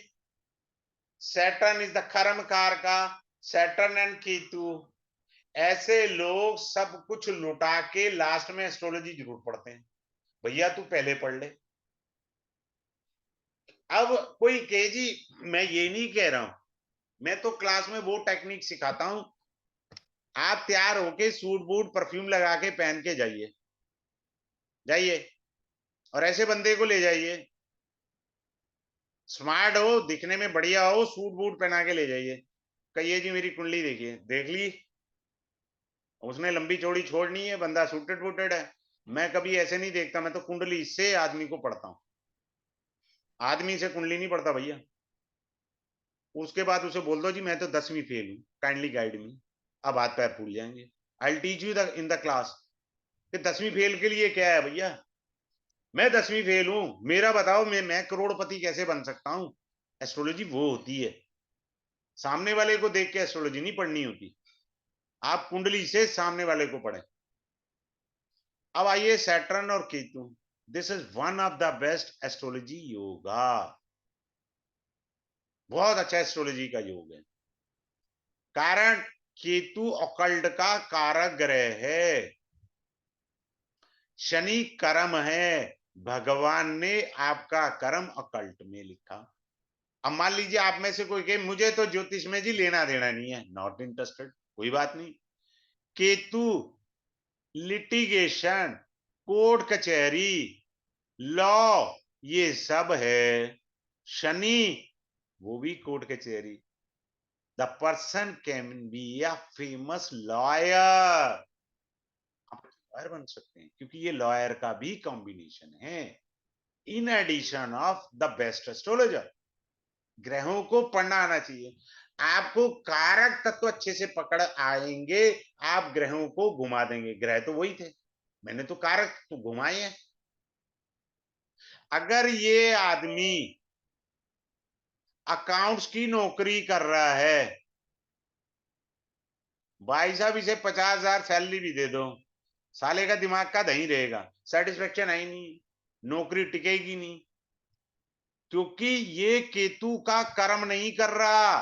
सैटर्न इज द कर्म कार का। सैटर्न एंड केतु, ऐसे लोग सब कुछ लुटा के लास्ट में एस्ट्रोलॉजी जरूर पढ़ते हैं। भैया तू पहले पढ़ ले। अब कोई कहे जी, मैं ये नहीं कह रहा हूं, मैं तो क्लास में वो टेक्निक सिखाता हूं, आप तैयार होके सूट बूट परफ्यूम लगा के पहन के जाइए, जाइए और ऐसे बंदे को ले जाइए, स्मार्ट हो, दिखने में बढ़िया हो, सूट बूट पहना के ले जाइए। कहिए जी मेरी कुंडली देखिए, देख ली, उसने लंबी चौड़ी छोड़नी है, बंदा सूटेड वूटेड है। मैं कभी ऐसे नहीं देखता, मैं तो कुंडली से आदमी को पढ़ता हूँ, आदमी से कुंडली नहीं पढ़ता भैया। उसके बाद उसे बोल दो जी मैं तो 10वीं फेल हूँ, काइंडली गाइड मी। अब हाथ पैर फूल जाएंगे। I teach you in the class कि 10वीं फेल के लिए क्या है भैया। मैं 10वीं फेल हूं, मेरा बताओ, मैं करोड़पति कैसे बन सकता हूं? एस्ट्रोलॉजी वो होती है, सामने वाले को देख के एस्ट्रोलॉजी नहीं पढ़नी होती, आप कुंडली से सामने वाले को पढ़ें। अब आइए सैटर्न और Ketu. This is one of the best astrology yoga, बहुत अच्छा एस्ट्रोलॉजी का योग है। कारण, केतु ऑकल्ट का कारक ग्रह है, शनि कर्म है, भगवान ने आपका कर्म ऑकल्ट में लिखा। अब मान लीजिए आप में से कोई कहे मुझे तो ज्योतिष में जी लेना देना नहीं है, नॉट इंटरेस्टेड, कोई बात नहीं। केतु लिटिगेशन, कोर्ट कचहरी, लॉ, ये सब है। शनि, वो भी कोर्ट कचहरी। The person can be a famous lawyer, आप लॉयर बन सकते हैं, क्योंकि ये लॉयर का भी कॉम्बिनेशन है। In addition of the best astrologer, ग्रहों को पढ़ना आना चाहिए। आपको कारक तत्व अच्छे से पकड़ आएंगे, आप ग्रहों को घुमा देंगे। ग्रह तो वही थे, मैंने तो कारक तो घुमाए हैं। अगर ये आदमी अकाउंट्स की नौकरी कर रहा है, भाई साहब इसे 50,000 सैलरी भी दे दो, साले का दिमाग का दही रहेगा, सेटिस्फेक्शन है ही नहीं, नौकरी टिकेगी नहीं, क्योंकि ये केतु का कर्म नहीं कर रहा।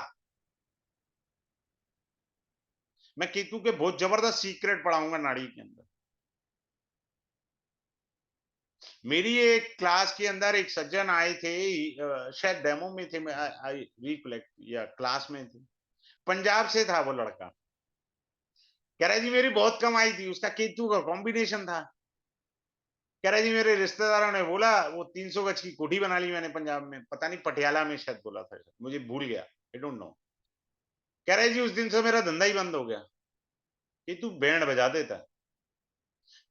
मैं केतु के बहुत जबरदस्त सीक्रेट पढ़ाऊंगा नाड़ी के अंदर। मेरी एक क्लास के अंदर एक सज्जन आए थे, शायद डेमो में थे, मैं आई रिकलेक्ट, या क्लास में थे, पंजाब से था वो लड़का। कह रहा है जी मेरी बहुत कमाई थी, उसका केतु का कॉम्बिनेशन था। कह रहा है जी मेरे रिश्तेदारों ने बोला वो 300 गज की कोठी बना ली मैंने पंजाब में, पता नहीं पटियाला में शायद बोला था, मुझे भूल गया, आई डोंट नो। कह रहे जी उस दिन से मेरा धंधा ही बंद हो गया। केतु बैंड बजा देता।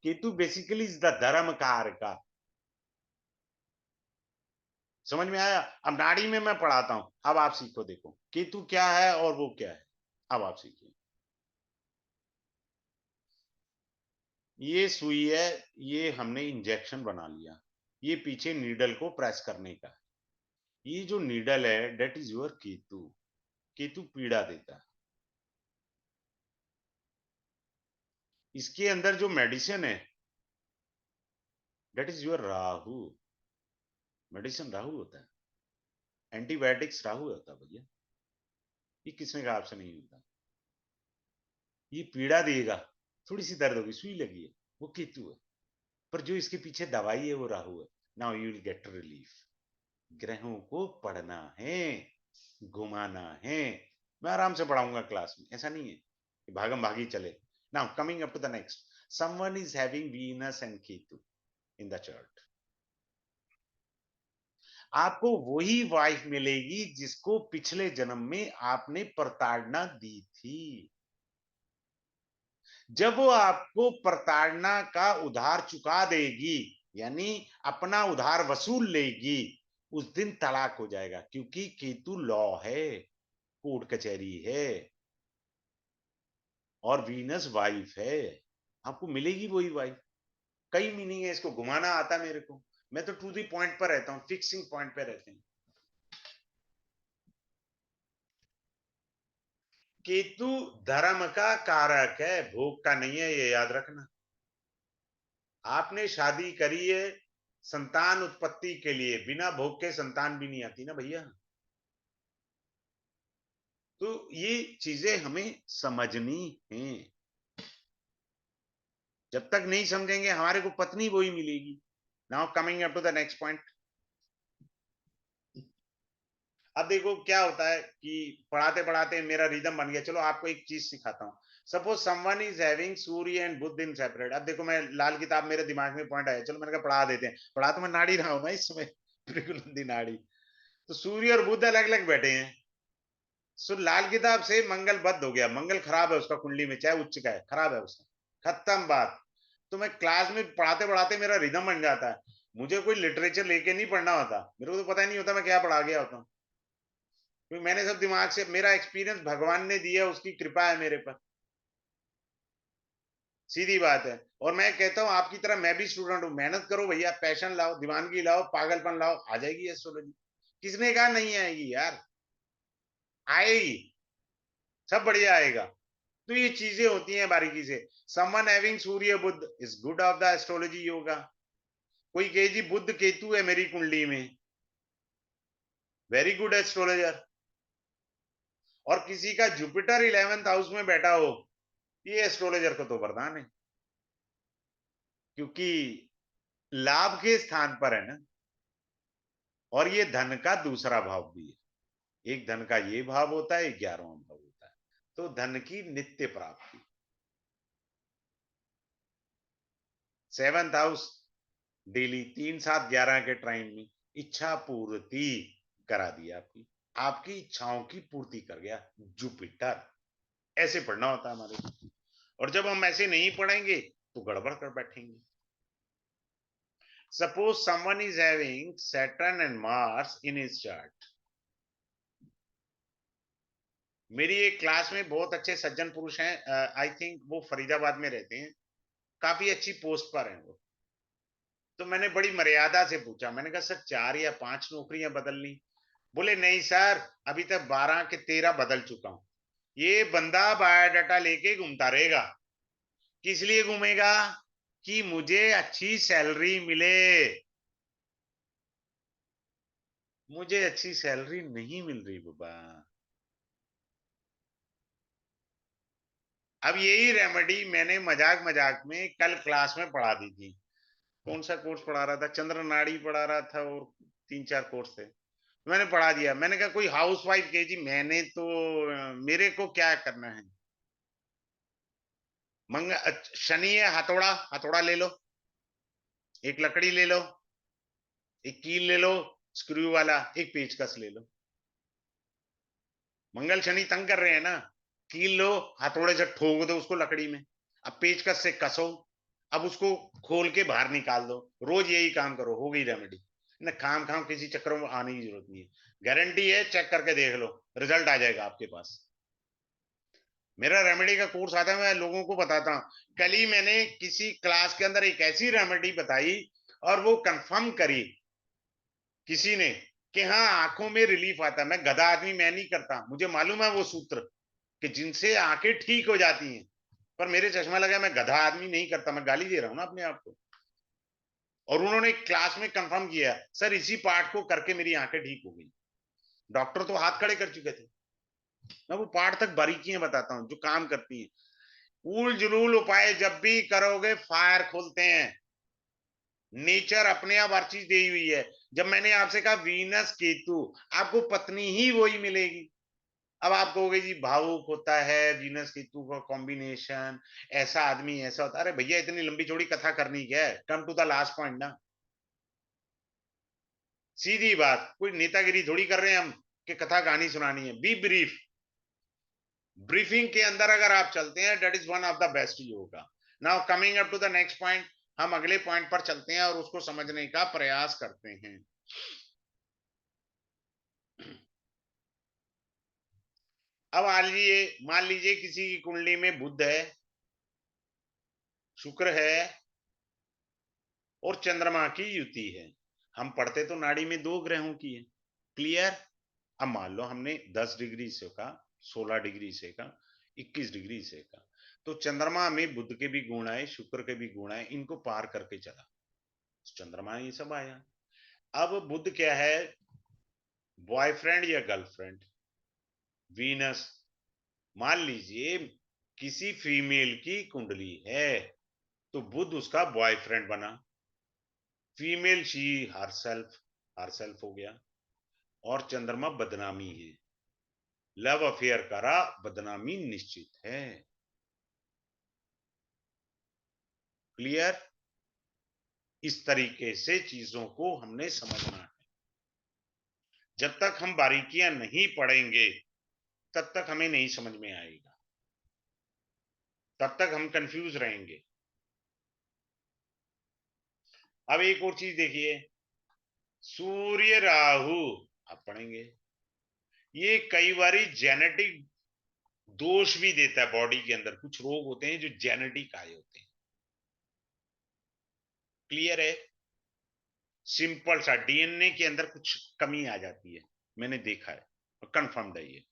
केतु बेसिकली इज द धर्म कार का। समझ में आया? अब नाड़ी में मैं पढ़ाता हूं, अब आप सीखो, देखो केतु क्या है और वो क्या है, अब आप सीखिए। ये सुई है, ये हमने इंजेक्शन बना लिया, ये पीछे नीडल को प्रेस करने का। ये जो नीडल है that is your Ketu. Ketu पीड़ा देता है। इसके अंदर जो मेडिसिन है that is your Rahu. Medicine Rahu होता है, एंटीबायोटिक्स राहु होता है भैया। ये किसने कहा आपसे नहीं होता? ये पीड़ा देगा, थोड़ी सी दर्द होगी, सुई लगी है, वो केतु है। पर जो इसके पीछे दवाई है वो राहु है। Now you will get relief. ग्रहों को पढ़ना है, घुमाना है। मैं आराम से पढ़ाऊंगा क्लास में, ऐसा नहीं है कि भागम भागी चले। Now coming up to the next, someone is having Venus and Ketu in the chart. आपको वही वाइफ मिलेगी जिसको पिछले जन्म में आपने प्रताड़ना दी थी। जब वो आपको प्रताड़ना का उधार चुका देगी, यानी अपना उधार वसूल लेगी, उस दिन तलाक हो जाएगा, क्योंकि केतु लॉ है, कोर्ट कचहरी है, और वीनस वाइफ है। आपको मिलेगी वही वाइफ। कई मीनिंग है इसको, घुमाना आता मेरे को। मैं तो टू दी पॉइंट पर रहता हूं, फिक्सिंग पॉइंट पे रहते हैं। केतु धर्म का कारक है, भोग का नहीं है, ये याद रखना। आपने शादी करी है संतान उत्पत्ति के लिए, बिना भोग के संतान भी नहीं आती ना भैया। तो ये चीजें हमें समझनी है। जब तक नहीं समझेंगे हमारे को पत्नी वही मिलेगी। Now coming up to the next point. अब देखो क्या होता है कि पढ़ाते पढ़ाते मेरा रिदम बन गया। चलो आपको एक चीज सिखाता हूँ। Suppose someone is having Surya and Budh in separate. अब देखो मैं लाल किताब मेरे दिमाग में पॉइंट आया, चलो मैंने कहा पढ़ा देते हैं। पढ़ा तो मैं नाड़ी रहा हूं ना इस समय, त्रिकोणमिति नाड़ी। तो सूर्य और बुध अलग अलग बैठे हैं। सो लाल किताब से मंगल बद्ध हो गया, मंगल खराब है उसका कुंडली में, चाहे उच्च का है, खराब है उसका, खत्म बात। तो मैं क्लास में पढ़ाते पढ़ाते मेरा रिदम बन जाता है। मुझे कोई लिटरेचर लेके नहीं पढ़ना होता, मेरे को तो पता ही नहीं होता मैं क्या पढ़ा गया होता हूँ, क्योंकि मैंने सब दिमाग से, मेरा एक्सपीरियंस भगवान ने दिया, उसकी कृपा है मेरे पर, सीधी बात है। और मैं कहता हूँ आपकी तरह मैं भी स्टूडेंट हूँ, मेहनत करो भैया, पैशन लाओ, दीवानगी लाओ, पागलपन लाओ, आ जाएगी एस्ट्रोलॉजी। किसने कहा नहीं आएगी यार? आएगी, सब बढ़िया आएगा। तो ये चीजें होती हैं बारीकी से। Someone having Surya Budh is good of the astrology yoga. कोई कहे जी बुध केतु है मेरी कुंडली में, वेरी गुड एस्ट्रोलॉजर। और किसी का जुपिटर 11th हाउस में बैठा हो, ये एस्ट्रोलॉजर को तो वरदान है, क्योंकि लाभ के स्थान पर है ना। और ये धन का दूसरा भाव भी है, एक धन का ये भाव होता है, 11वां भाव होता है। तो धन की नित्य प्राप्ति, 7th हाउस डेली 3 7 11 के टाइम में इच्छा पूर्ति करा दी आपकी, आपकी इच्छाओं की पूर्ति कर गया जुपिटर। ऐसे पढ़ना होता है हमारे को। और जब हम ऐसे नहीं पढ़ेंगे तो गड़बड़ कर बैठेंगे। Suppose someone is having Saturn and Mars in his chart. मेरी एक क्लास में बहुत अच्छे सज्जन पुरुष हैं, आई थिंक वो फरीदाबाद में रहते हैं, काफी अच्छी पोस्ट पर हैं वो। तो मैंने बड़ी मर्यादा से पूछा, मैंने कहा सर 4 या 5 नौकरियां बदलनी? बोले नहीं सर, अभी तक 12 के 13 बदल चुका हूं। ये बंदा बायोडाटा लेके घूमता रहेगा। किस लिए घूमेगा? कि मुझे अच्छी सैलरी मिले। मुझे अच्छी सैलरी नहीं मिल रही बाबा। अब यही रेमेडी मैंने मजाक मजाक में कल क्लास में पढ़ा दी थी। कौन सा कोर्स पढ़ा रहा था? चंद्र नाड़ी पढ़ा रहा था और तीन चार कोर्स थे, मैंने पढ़ा दिया। मैंने कहा कोई हाउस वाइफ कहे जी मैंने तो मेरे को क्या करना है। शनि है, हथौड़ा, हथौड़ा ले लो, एक लकड़ी ले लो, एक कील ले लो स्क्रू वाला, एक पेचकस ले लो। मंगल शनि तंग कर रहे हैं ना, कील लो, हथौड़े से ठोक दो उसको लकड़ी में, अब पेचकस से कसो, अब उसको खोल के बाहर निकाल दो। रोज यही काम करो, हो गई रेमेडी। ना खाम खाम किसी चक्करों में आने की जरूरत नहीं है। गारंटी है, चेक करके देख लो, रिजल्ट आ जाएगा आपके पास। मेरा रेमेडी का कोर्स आता है, मैं लोगों को बताता हूँ। कल ही मैंने किसी क्लास के अंदर एक ऐसी रेमेडी बताई और वो कंफर्म करी किसी ने कि हाँ आंखों में रिलीफ आता है। मैं गधा आदमी मैं नहीं करता, मुझे मालूम है वो सूत्र कि जिनसे आंखें ठीक हो जाती हैं, पर मेरे चश्मा लगा, मैं गधा आदमी नहीं करता, मैं गाली दे रहा हूं ना अपने आप को। और उन्होंने क्लास में कंफर्म किया, सर इसी पार्ट को करके मेरी आंखें ठीक हो गई। डॉक्टर तो हाथ खड़े कर चुके थे। मैं वो पार्ट तक बारीकियां बताता हूँ जो काम करती हैं। उल जुलूल उपाय जब भी करोगे फायर खोलते हैं। नेचर अपने आप हर चीज दी हुई है। जब मैंने आपसे कहा वीनस केतु, आपको पत्नी ही वही मिलेगी। अब आप कहोगे जी भावुक होता है वीनस केतु का कॉम्बिनेशन, ऐसा आदमी ऐसा होता। अरे भैया इतनी लंबी चौड़ी कथा करनी क्या है, come to the last point ना। सीधी बात, कोई नेतागिरी थोड़ी कर रहे हैं हम कि कथा कहानी सुनानी है। B brief. ब्रीफिंग के अंदर अगर आप चलते हैं, that is one of the best yoga. Now coming up to the next point, हम अगले पॉइंट पर चलते हैं और उसको समझने का प्रयास करते हैं। अब मान लीजिए किसी की कुंडली में बुध है, शुक्र है और चंद्रमा की युति है। हम पढ़ते तो नाड़ी में दो ग्रहों की है। क्लियर? अब मान लो हमने 10 डिग्री से का, 16 डिग्री से का, 21 डिग्री से का, तो चंद्रमा में बुध के भी गुण आए, शुक्र के भी गुण आए, इनको पार करके चला, चंद्रमा ये सब आया। अब बुध क्या है? बॉयफ्रेंड या गर्लफ्रेंड। वीनस, मान लीजिए किसी फीमेल की कुंडली है तो बुध उसका बॉयफ्रेंड बना। फीमेल शी हर सेल्फ हो गया। और चंद्रमा बदनामी है, लव अफेयर करा, बदनामी निश्चित है। क्लियर? इस तरीके से चीजों को हमने समझना है। जब तक हम बारीकियां नहीं पढ़ेंगे तब तक हमें नहीं समझ में आएगा, तब तक हम कंफ्यूज रहेंगे। अब एक और चीज देखिए, सूर्य राहु, आप पढ़ेंगे, ये कई बारी जेनेटिक दोष भी देता है। बॉडी के अंदर कुछ रोग होते हैं जो जेनेटिक आए होते हैं। क्लियर है? सिंपल सा, डीएनए के अंदर कुछ कमी आ जाती है, मैंने देखा है और कंफर्म्ड है ये।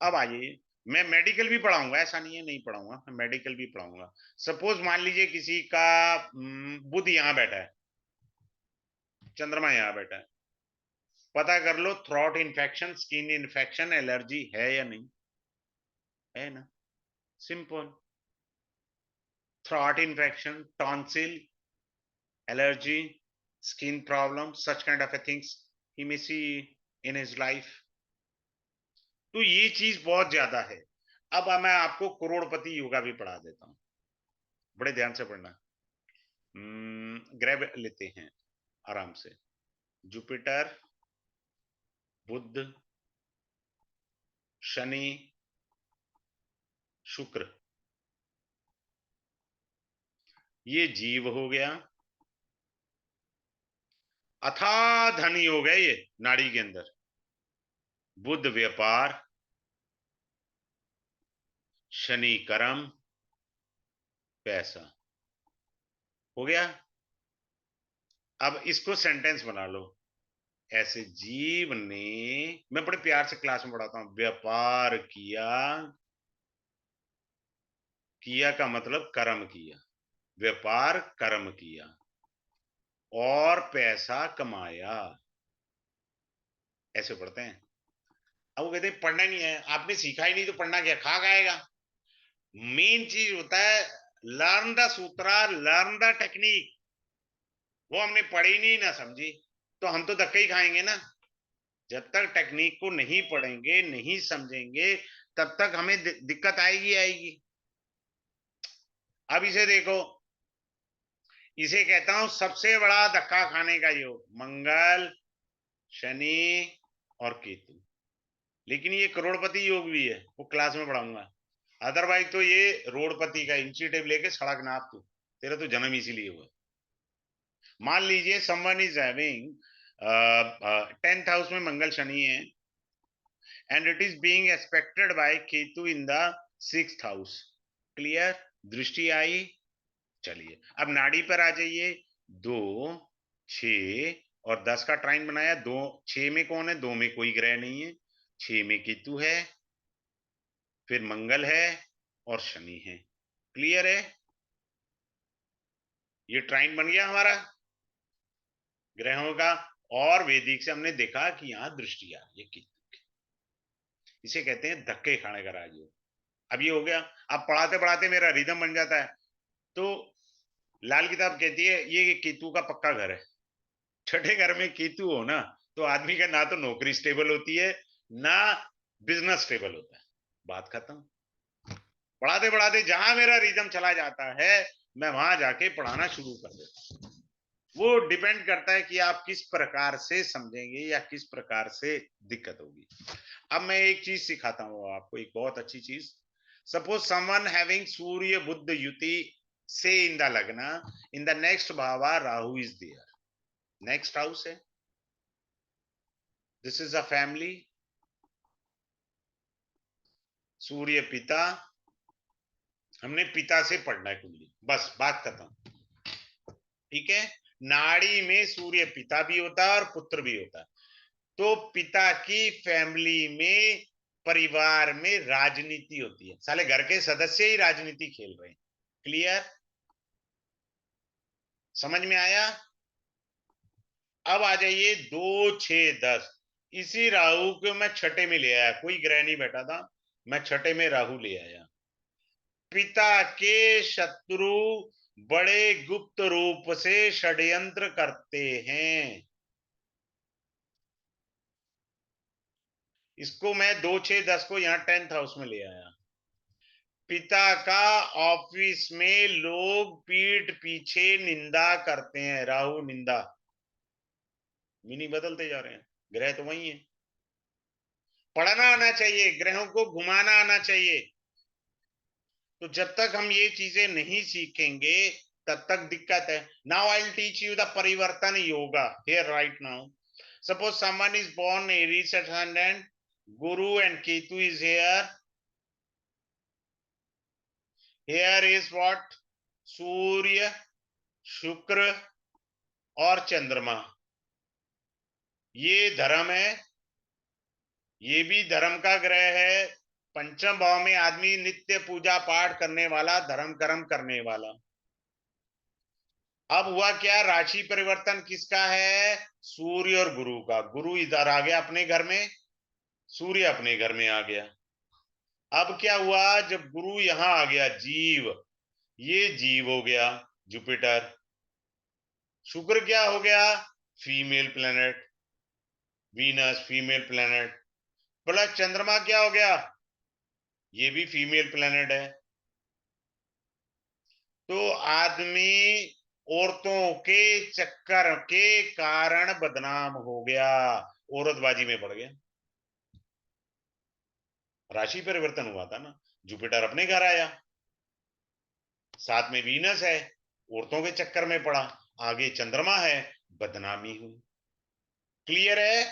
अब आइए, मैं मेडिकल भी पढ़ाऊंगा, ऐसा नहीं है नहीं पढ़ाऊंगा, मैं मेडिकल भी पढ़ाऊंगा। सपोज मान लीजिए किसी का बुध यहां बैठा है, चंद्रमा यहां बैठा है, पता कर लो throat infection, skin infection, allergy है या नहीं है ना। Simple, throat infection, tonsil, allergy, skin problem, such kind of a things he may see in his life. तो ये चीज बहुत ज्यादा है। अब मैं आपको करोड़पति योगा भी पढ़ा देता हूँ, बड़े ध्यान से पढ़ना। ग्रह लेते हैं आराम से, जुपिटर, बुध, शनि, शुक्र, ये जीव हो गया। अथा धनी हो गए ये नाड़ी के अंदर। बुध व्यापार, शनि कर्म, पैसा, हो गया। अब इसको सेंटेंस बना लो, ऐसे जीव ने, मैं बड़े प्यार से क्लास में पढ़ाता हूं, व्यापार किया, किया का मतलब कर्म किया, व्यापार कर्म किया और पैसा कमाया, ऐसे पढ़ते हैं। अब वो कहते हैं पढ़ना नहीं है, आपने सीखा ही नहीं तो पढ़ना क्या, खा खाएगा। मेन चीज होता है learn the Sutra, learn the technique. वो हमने पढ़ी नहीं, ना समझी, तो हम तो धक्के ही खाएंगे ना। जब तक टेक्निक को नहीं पढ़ेंगे, नहीं समझेंगे, तब तक हमें दिक्कत आएगी आएगी। अब इसे देखो, इसे कहता हूं सबसे बड़ा धक्का खाने का योग, मंगल, शनि और केतु। लेकिन ये करोड़पति योग भी है, वो क्लास में पढ़ाऊंगा। अदरवाइज तो ये रोडपति का इंची टेप लेके सड़क नाप, तू तेरा तो जन्म इसीलिए हुआ। मान लीजिए someone is having 10th house में मंगल शनि है, and it is being expected bye Ketu in the 6th house. Clear, दृष्टि आई। चलिए अब नाड़ी पर आ जाइए। 2, 6 और 10 का ट्राइन बनाया। 2, 6 में कौन है, 2 में कोई ग्रह नहीं है, 6 में केतु है, फिर मंगल है और शनि है। क्लियर है, ये ट्राइन बन गया हमारा ग्रहों का। और वैदिक से हमने देखा कि यहां दृष्टि आ रही है केतु की। इसे कहते हैं धक्के खाने का राजयोग। अब ये हो गया। अब पढ़ाते पढ़ाते मेरा रिदम बन जाता है, तो लाल किताब कहती है ये केतु का पक्का घर है। छठे घर में केतु हो ना, तो आदमी का ना तो नौकरी स्टेबल होती है, ना बिजनेस स्टेबल होता है। बात खत्म। पढ़ाते पढ़ाते जहां मेरा रिदम चला जाता है, मैं वहां जाके पढ़ाना शुरू कर देता हूं। वो डिपेंड करता है कि आप किस प्रकार से समझेंगे या किस प्रकार से दिक्कत होगी। अब मैं एक चीज सिखाता हूँ आपको, एक बहुत अच्छी चीज। Suppose someone having Surya Budh युति से in the lagna, in the next bhava Rahu is there, next house है, this is a family, Surya पिता, हमने पिता से पढ़ना है कुंडली, बस बात खत्म। ठीक है, नाड़ी में सूर्य पिता भी होता है और पुत्र भी होता है। तो पिता की फैमिली में, परिवार में राजनीति होती है, साले घर के सदस्य ही राजनीति खेल रहे हैं। क्लियर, समझ में आया। अब आ जाइए 2, 6, 10। इसी राहु को मैं छठे में ले आया, कोई ग्रह नहीं बैठा था, मैं छठे में राहु ले आया। पिता के शत्रु बड़े गुप्त रूप से षड्यंत्र करते हैं। इसको मैं 2, 6, 10 को यहां 10th हाउस में ले आया। पिता का ऑफिस में लोग पीठ पीछे निंदा करते हैं, राहु निंदा। मीनिंग बदलते जा रहे हैं, ग्रह तो वही है। पढ़ना आना चाहिए, ग्रहों को घुमाना आना चाहिए। तो जब तक हम ये चीजें नहीं सीखेंगे, तब तक दिक्कत है। Now I will teach you the parivartan yoga here right now. Suppose someone is born Aries ascendant, Guru and Ketu is here. Here is what? Surya, Shukra और चंद्रमा। ये धर्म है, ये भी धर्म का ग्रह है। पंचम भाव में आदमी नित्य पूजा पाठ करने वाला, धर्म कर्म करने वाला। अब हुआ क्या, राशि परिवर्तन किसका है, सूर्य और गुरु का। गुरु इधर आ गया अपने घर में, सूर्य अपने घर में आ गया। अब क्या हुआ, जब गुरु यहां आ गया, जीव, ये जीव हो गया जुपिटर। शुक्र क्या हो गया, female planet, Venus female planet. Plus चंद्रमा क्या हो गया, ये भी फीमेल प्लेनेट है। तो आदमी औरतों के चक्कर के कारण बदनाम हो गया, औरतबाजी में पड़ गया। राशि परिवर्तन हुआ था ना, जुपिटर अपने घर आया, साथ में वीनस है, औरतों के चक्कर में पड़ा, आगे चंद्रमा है, बदनामी हुई। क्लियर है।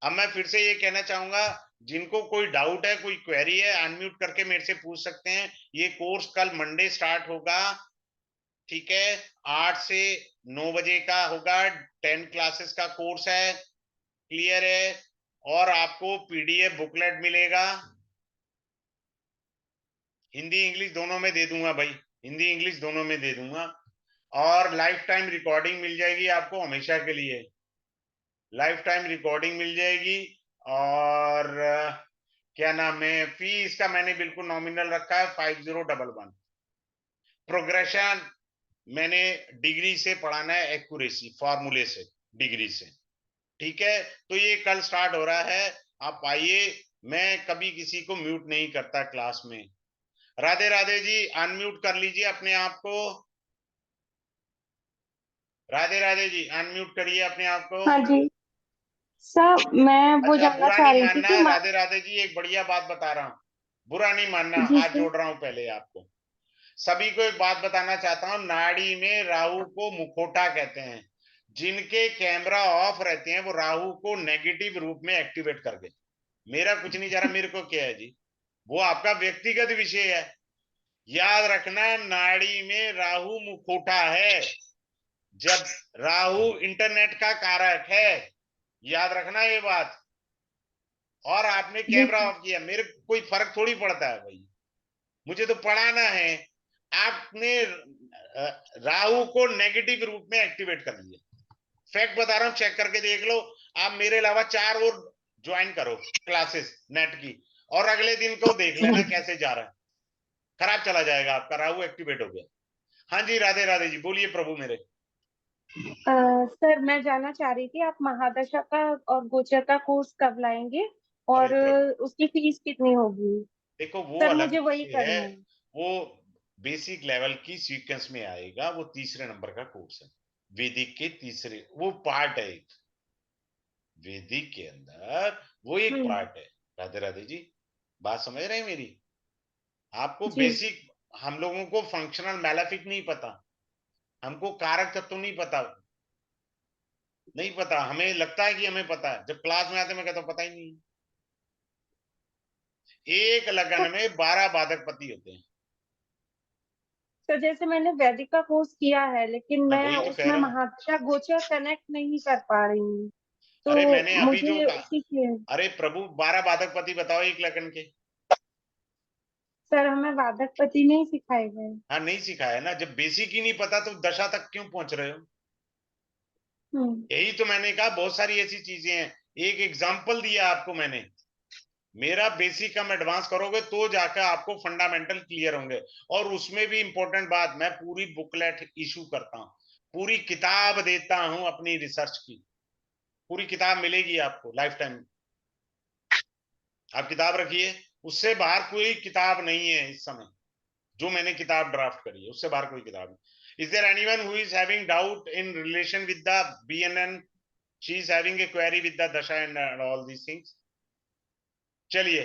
अब मैं फिर से ये कहना चाहूंगा, जिनको कोई डाउट है, कोई क्वेरी है, अनम्यूट करके मेरे से पूछ सकते हैं। ये कोर्स कल मंडे स्टार्ट होगा, ठीक है। 8 से 9 बजे का होगा, 10 क्लासेस का कोर्स है, क्लियर है। और आपको पीडीएफ बुकलेट मिलेगा, हिंदी इंग्लिश दोनों में दे दूंगा भाई, हिंदी इंग्लिश दोनों में दे दूंगा। और लाइफ टाइम रिकॉर्डिंग मिल जाएगी आपको हमेशा के लिए, लाइफ टाइम रिकॉर्डिंग मिल जाएगी। और क्या नाम है, फी इसका मैंने बिल्कुल नॉमिनल रखा है 5011। प्रोग्रेशन मैंने डिग्री से पढ़ाना है, एक्यूरेसी फॉर्मूले से, डिग्री से, ठीक है। तो ये कल स्टार्ट हो रहा है, आप आइए। मैं कभी किसी को म्यूट नहीं करता क्लास में। राधे राधे जी, अनम्यूट कर लीजिए अपने आप को। राधे राधे जी, अनम्यूट करिए अपने आप को। हाँ जी सर, मैं वो अच्छा, जानना बुरा चाह नहीं रही थी मानना कि है राधे राधे जी, एक बढ़िया बात बता रहा हूं, बुरा नहीं मानना, जी हाथ सर। जोड़ रहा हूं पहले आपको। सभी को एक बात बताना चाहता हूं, नाड़ी में राहु को मुखौटा कहते हैं। जिनके कैमरा ऑफ रहते हैं वो राहु को नेगेटिव रूप में एक्टिवेट कर गए। मेरा कुछ नहीं जा रहा, मेरे को क्या है जी, वो आपका व्यक्तिगत विषय है। याद रखना, नाड़ी में राहु मुखौटा है। जब राहु इंटरनेट का कारक है, याद रखना ये बात। और आपने जी कैमरा ऑफ किया, मेरे को कोई फर्क थोड़ी पड़ता है भाई, मुझे तो पढ़ाना है। आपने राहु को नेगेटिव रूप में एक्टिवेट कर लिया, फैक्ट बता रहा हूं, चेक करके देख लो। आप मेरे अलावा 4 और ज्वाइन करो क्लासेस नेट की, और अगले दिन को देख लेना सर। कैसे जा रहा है। खराब चला जाएगा आपका, राहु एक्टिवेट हो गया। हाँ जी, राधे राधे जी, बोलिए प्रभु मेरे। सर, मैं जानना चाह रही थी आप महादशा का और गोचर का कोर्स कब लाएंगे, अरे और प्रभु, उसकी फीस कितनी होगी? देखो वो सर, अलग मुझे वही विषय है। करना है। वो बेसिक लेवल की सीक्वेंस में आएगा, वो तीसरे नंबर का कोर्स है, वैदिक के तीसरे, वो पार्ट है एक, वैदिक के अंदर वो एक हम्म। पार्ट है। राधे राधे जी, बात समझ रहे हैं मेरी? आपको जी। बेसिक, हम लोगों को फंक्शनल मैलेफिक नहीं पता, हमको कारक तत्व नहीं पता, नहीं पता। हमें लगता है कि हमें पता है, जब क्लास में आते मैं कहता हूं पता ही नहीं। एक लगन सर, में 12 बाधक पति होते हैं। सर जैसे मैंने वैदिक का कोर्स किया है, लेकिन मैं मैं वही तो कह उसमें रहा हूँ। महादशा गोचर कनेक्ट नहीं कर पा रही हूँ, अरे मैंने तो अभी जो मुझे कहा, उसी के। अरे प्रभु, 12 बाधक पति बताओ एक लगन के। सर, हमें वादक पति नहीं सिखाए गए। हाँ, नहीं सिखाया ना, जब बेसिक ही नहीं पता तो दशा तक क्यों पहुंच रहे हो? हम्म। यही तो मैंने कहा, बहुत सारी ऐसी चीजें हैं। एक एग्जाम्पल दिया आपको मैंने, मेरा बेसिक हम एडवांस करोगे तो जाकर आपको फंडामेंटल क्लियर होंगे। और उसमें भी इंपॉर्टेंट बात, मैं पूरी बुकलेट इशू करता हूँ, पूरी किताब देता हूं अपनी रिसर्च की, पूरी किताब मिलेगी आपको लाइफ टाइम। आप किताब रखिए, उससे बाहर कोई किताब नहीं है इस समय, जो मैंने किताब ड्राफ्ट करी है उससे बाहर कोई किताब नहीं। Is there anyone who is having doubt in relation with the BNN? She is having a query with the dasha and all these things. चलिए,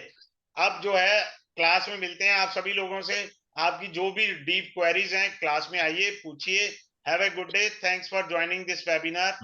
अब जो है क्लास में मिलते हैं आप सभी लोगों से। आपकी जो भी डीप क्वेरीज हैं क्लास में आइए पूछिए। Have a good day, thanks for joining this webinar.